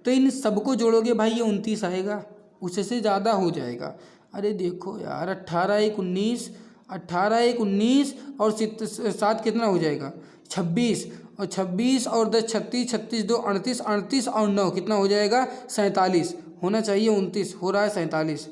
तो इन सबको जोड़ोगे भाई ये 29 आएगा, उससे ज़्यादा हो जाएगा। अरे देखो यार 18 1 19, 18 1 19 और 7 कितना हो जाएगा 26, और 26 और 10 36, 36 2 38, 38 और 9 कितना हो जाएगा 47। होना चाहिए 29, हो रहा है 47।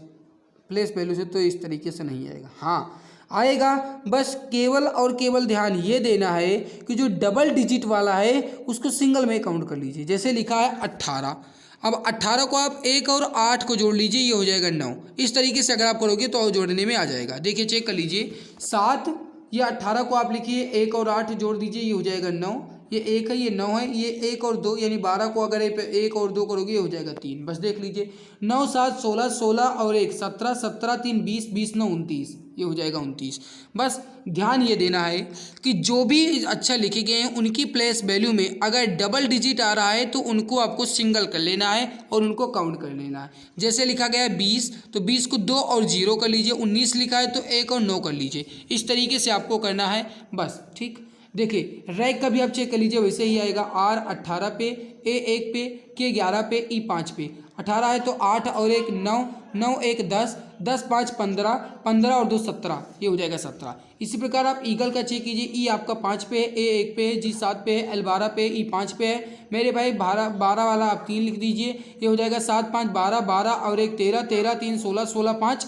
प्लेस वैल्यू से तो इस तरीके से नहीं आएगा, हाँ आएगा। बस केवल और केवल ध्यान ये देना है कि जो डबल डिजिट वाला है उसको सिंगल में काउंट कर लीजिए। जैसे लिखा है 18, अब 18 को आप 1 और 8 को जोड़ लीजिए, ये हो जाएगा 9। इस तरीके से अगर आप करोगे तो जोड़ने में आ जाएगा। देखिए चेक कर लीजिए, 7 या 18 को आप लिखिए 1 और 8 जोड़ दीजिए, ये हो जाएगा 9। ये 1 है, ये 9 है, ये 1 और 2 यानी 12 को अगर 1 और 2 करोगे ये हो जाएगा 3। बस देख लीजिए 9 7 16, 16 और 1 17, 17 3 20, 20 9 29, ये हो जाएगा 29। बस ध्यान ये देना है कि जो भी अक्षर लिखे गए हैं उनकी प्लेस वैल्यू में अगर डबल डिजिट आ रहा है तो उनको आपको सिंगल कर लेना है और उनको काउंट कर लेना है। जैसे लिखा गया है 20, तो 20 को 2 और 0 कर लीजिए। 19 लिखा है तो 1 और 9 कर लीजिए। इस तरीके से आपको करना है बस, ठीक। देखिए रैक का भी आप चेक कर लीजिए, वैसे ही आएगा। R 18 पे, A 1 पे, K 11 पे, E 5 पे। 18 है तो 8 और 1 9, 9 1 10, 10 5 15, 15 और 2 17, ये हो जाएगा 17। इसी प्रकार आप ईगल का चेक कीजिए। E आपका 5 पे है, A 1 पे है, G 7 पे है, L 12 पे, E 5 पे है। मेरे भाई 12 वाला आप 3 लिख दीजिए, ये हो जाएगा 7 5 12, 12 और 1 13, 13 3 16, 16 5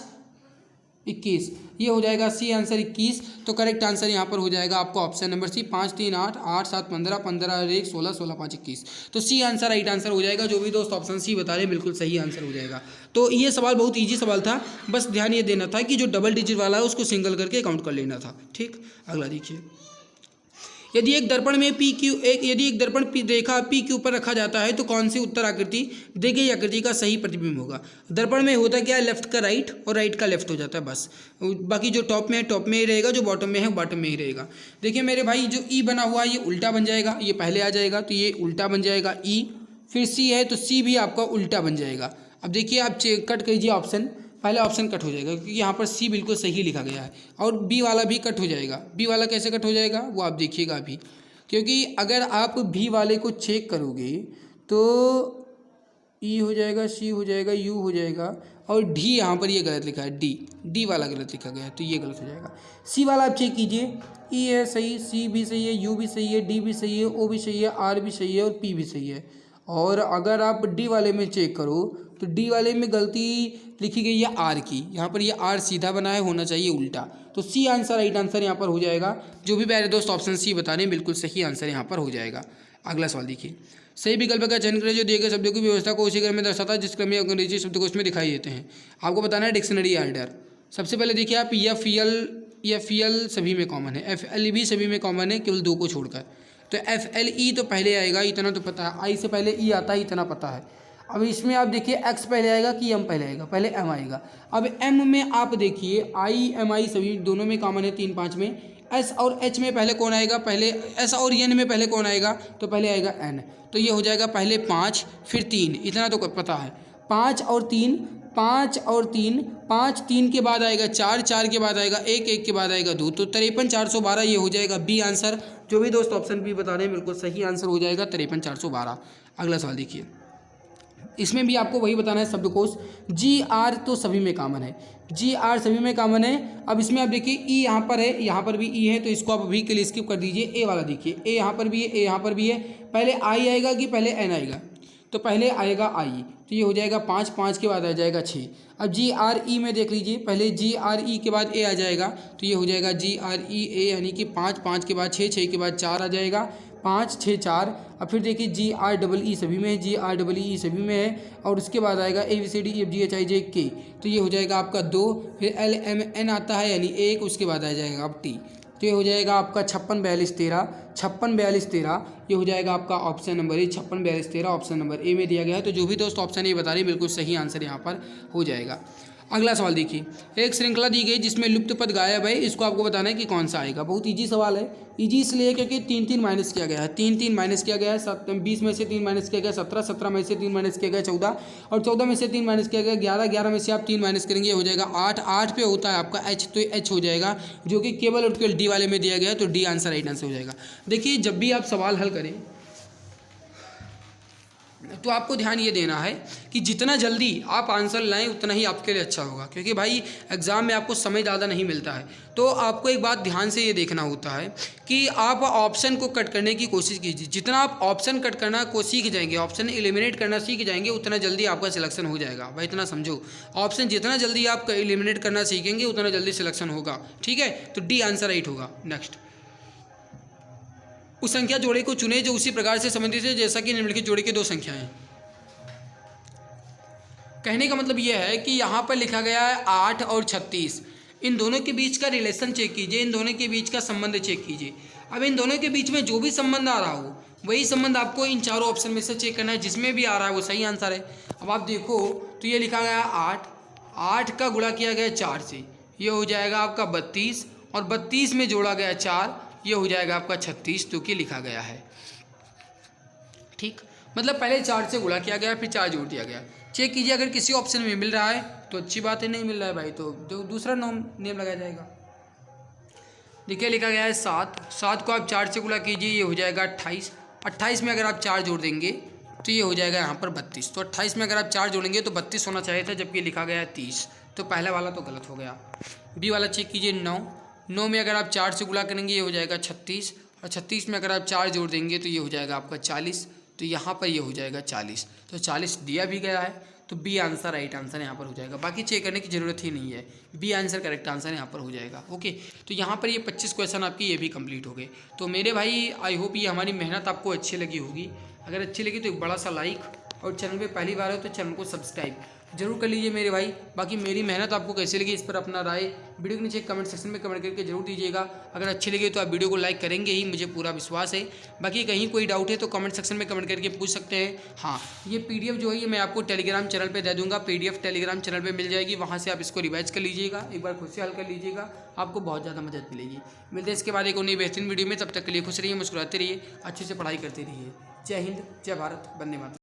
21, ये हो जाएगा सी आंसर 21। तो करेक्ट आंसर यहाँ पर हो जाएगा आपका ऑप्शन नंबर सी, 5 3 8, 8 7 15, 15 और 1 16, 16 5 21। तो सी आंसर राइट आंसर हो जाएगा। जो भी दोस्त ऑप्शन सी बता रहे हैं बिल्कुल सही आंसर हो जाएगा। तो ये सवाल बहुत ईजी सवाल था, बस ध्यान ये देना था कि जो डबल डिजिट वाला है उसको सिंगल करके काउंट कर लेना था, ठीक। अगला देखिए, यदि एक दर्पण में यदि एक दर्पण रेखा P के ऊपर रखा जाता है तो कौन सी उत्तर आकृति दी गई आकृति का सही प्रतिबिंब होगा। दर्पण में होता क्या है, लेफ्ट का राइट और राइट का लेफ्ट हो जाता है बस। बाकी जो टॉप में है टॉप में ही रहेगा, जो बॉटम में है बॉटम में ही रहेगा। देखिए मेरे भाई जो E बना हुआ है ये उल्टा बन जाएगा, ये पहले आ जाएगा तो ये उल्टा बन जाएगा E। फिर C है तो C भी आपका उल्टा बन जाएगा। अब देखिए आप कट कीजिए ऑप्शन, पहला ऑप्शन कट हो जाएगा क्योंकि यहाँ पर सी बिल्कुल सही लिखा गया है। और बी वाला भी कट हो जाएगा। बी वाला कैसे कट हो जाएगा वो आप देखिएगा अभी, क्योंकि अगर आप बी वाले को चेक करोगे तो ई हो जाएगा, सी हो जाएगा, यू हो जाएगा और डी यहाँ पर ये गलत लिखा है, डी वाला गलत लिखा गया है तो ये गलत हो जाएगा। सी वाला आप चेक कीजिए, ई है सही, सी भी सही है, यू भी सही है, डी भी सही है, ओ भी सही है, आर भी सही है और पी भी सही है। और अगर आप डी वाले में चेक करो तो डी वाले में गलती लिखी गई है आर की, यहाँ पर ये आर सीधा बना है, होना चाहिए उल्टा। तो सी आंसर राइट आंसर यहाँ पर हो जाएगा। जो भी मेरे दोस्त ऑप्शन सी बता रहे हैं बिल्कुल सही आंसर यहाँ पर हो जाएगा। अगला सवाल देखिए, सही विकल्प का चयन करें जो दिए गए शब्दों की व्यवस्था को उसी क्रम में दर्शाता है जिस क्रम में अंग्रेजी शब्दकोश में दिखाई देते हैं। आपको बताना है डिक्शनरी ऑर्डर। सबसे पहले देखिए आप एफ यल सभी में कॉमन है, एफ एल भी सभी में कॉमन है केवल 2 को छोड़कर। तो एफ एल ई तो पहले आएगा, इतना तो पता है, आई से पहले ई आता है, इतना पता है। अब इसमें आप देखिए एक्स पहले आएगा कि एम पहले आएगा, पहले एम आएगा। अब एम में आप देखिए आई एम आई सभी दोनों में कॉमन है 3 5 में। एस और एच में पहले कौन आएगा, पहले एस और एन में पहले कौन आएगा, तो पहले आएगा एन। तो ये हो जाएगा पहले 5 फिर 3, इतना तो पता है। 5 और 3, 5 और 3, 5 3 के बाद आएगा 4, 4 के बाद आएगा 1, 1 के बाद आएगा 2, तो 53,412 ये हो जाएगा बी आंसर। जो भी दोस्त ऑप्शन बी बता रहे हैं बिल्कुल सही आंसर हो जाएगा 53,412। अगला सवाल देखिए, इसमें भी आपको वही बताना है शब्दकोश। जी आर तो सभी में कॉमन है, जी आर सभी में कॉमन है। अब इसमें आप देखिए ई यहाँ पर है, यहाँ पर भी ई है, तो इसको आप अभी के लिए स्किप कर दीजिए। ए वाला देखिए, ए यहाँ पर भी है, ए यहाँ पर भी है। पहले आई आएगा कि पहले एन आएगा? तो पहले आएगा आई, तो ये हो जाएगा 5, 5 के बाद आ जाएगा 6। अब जी आर ई में देख लीजिए, पहले जी आर ई के बाद ए आ जाएगा, तो ये हो जाएगा जी आर ई ए, यानी कि 5, 5 के बाद 6, 6 के बाद 4 आ जाएगा, 5 6 4। अब फिर देखिए जी आर डबल ई सभी में है, जी आर डबल ई सभी में है, और उसके बाद आएगा A B C D E F G H I J K, तो ये हो जाएगा आपका 2। फिर एल एम एन आता है यानी 1, उसके बाद आ जाएगा अब टी, तो ये हो जाएगा आपका 56 42 13, 56 42 13, ये हो जाएगा आपका option number A, 56 42 13 option number A में दिया गया है। तो जो भी दोस्त ऑप्शन ए बता रहे हैं बिल्कुल सही आंसर यहाँ पर हो जाएगा। अगला सवाल देखिए, एक श्रृंखला दी गई जिसमें लुप्त पद गायब है, इसको आपको बताना है कि कौन सा आएगा। बहुत इजी सवाल है, इजी इसलिए क्योंकि 3 3 माइनस किया गया है, 3 3 माइनस किया गया है। 20 में से 3 माइनस किया गया 17, 17 में से 3 माइनस किया गया 14, और 14 में से 3 माइनस किया गया 11, 11 में से आप 3 माइनस करेंगे हो जाएगा 8, 8 पे होता है आपका एच, तो एच हो जाएगा, जो कि केवल और केवल डी वाले में दिया गया है, तो डी आंसर राइट आंसर हो जाएगा। देखिए जब भी आप सवाल हल करें तो आपको ध्यान ये देना है कि जितना जल्दी आप आंसर लाएं उतना ही आपके लिए अच्छा होगा, क्योंकि भाई एग्ज़ाम में आपको समय ज़्यादा नहीं मिलता है। तो आपको एक बात ध्यान से ये देखना होता है कि आप ऑप्शन को कट करने की कोशिश कीजिए। जितना आप ऑप्शन कट करना को सीख जाएंगे, ऑप्शन एलिमिनेट करना सीख जाएंगे, उतना जल्दी आपका सिलेक्शन हो जाएगा। भाई इतना समझो, ऑप्शन जितना जल्दी आप एलिमिनेट करना सीखेंगे उतना जल्दी सिलेक्शन होगा, ठीक है। तो डी आंसर राइट होगा। नेक्स्ट, उस संख्या जोड़े को चुने जो उसी प्रकार से संबंधित है जैसा कि निम्नलिखित जोड़े की 2 संख्याएं। कहने का मतलब यह है कि यहाँ पर लिखा गया है 8 और 36, इन दोनों के बीच का रिलेशन चेक कीजिए, इन दोनों के बीच का संबंध चेक कीजिए। अब इन दोनों के बीच में जो भी संबंध आ रहा हो वही संबंध आपको इन चारों ऑप्शन में से चेक करना है, जिसमें भी आ रहा है वो सही आंसर है। अब आप देखो तो ये लिखा गया 8, 8 का गुणा किया गया 4 से, ये हो जाएगा आपका 32, और 32 में जोड़ा गया 4, ये हो जाएगा आपका 36, तो कि लिखा गया है। ठीक, मतलब पहले 4 से गुणा किया गया, फिर 4 जोड़ दिया गया। चेक कीजिए, अगर किसी ऑप्शन में मिल रहा है तो अच्छी बात है, नहीं मिल रहा है भाई तो जो दूसरा नेम लगाया जाएगा। देखिए लिखा गया है 7, 7 को आप 4 से गुणा कीजिए, ये हो जाएगा 28, 28 में अगर आप 4 जोड़ देंगे तो ये हो जाएगा यहाँ पर 32, तो 28 में अगर आप 4 जोड़ेंगे तो 32 होना चाहिए था, जबकि लिखा गया है 30, तो पहला वाला तो गलत हो गया। बी वाला चेक कीजिए 9, 9 में अगर आप 4 से गुणा करेंगे ये हो जाएगा 36, और 36 में अगर आप 4 जोड़ देंगे तो ये हो जाएगा आपका 40, तो यहाँ पर ये हो जाएगा 40, तो 40 दिया भी गया है, तो बी आंसर राइट आंसर यहाँ पर हो जाएगा। बाकी चेक करने की ज़रूरत ही नहीं है, बी आंसर करेक्ट आंसर यहाँ पर हो जाएगा। ओके, तो यहाँ पर ये 25 क्वेश्चन आपकी ये भी कंप्लीट हो गए। तो मेरे भाई आई होप ये हमारी मेहनत आपको अच्छी लगी होगी। अगर अच्छी लगी तो एक बड़ा सा लाइक, और चैनल पे पहली बार हो तो चैनल को सब्सक्राइब जरूर कर लीजिए मेरे भाई। बाकी मेरी मेहनत आपको कैसी लगी इस पर अपना राय वीडियो के नीचे कमेंट सेक्शन में कमेंट करके जरूर दीजिएगा। अगर अच्छी लगी तो आप वीडियो को लाइक करेंगे ही, मुझे पूरा विश्वास है। बाकी कहीं कोई डाउट है तो कमेंट सेक्शन में कमेंट करके पूछ सकते हैं। हाँ, ये PDF जो है ये मैं आपको टेलीग्राम चैनल पर दे दूँगा, PDF टेलीग्राम चैनल पर मिल जाएगी, वहाँ से आप इसको रिवाइज कर लीजिएगा, एक बार खुद से हल कर लीजिएगा, आपको बहुत ज़्यादा मदद मिलेगी। मिलते हैं इसके बाद एक और नई बेहतरीन वीडियो में, तब तक के लिए खुश रहिए, मुस्कुराते रहिए, अच्छे से पढ़ाई करते रहिए। जय हिंद, जय भारत, वंदे मातरम।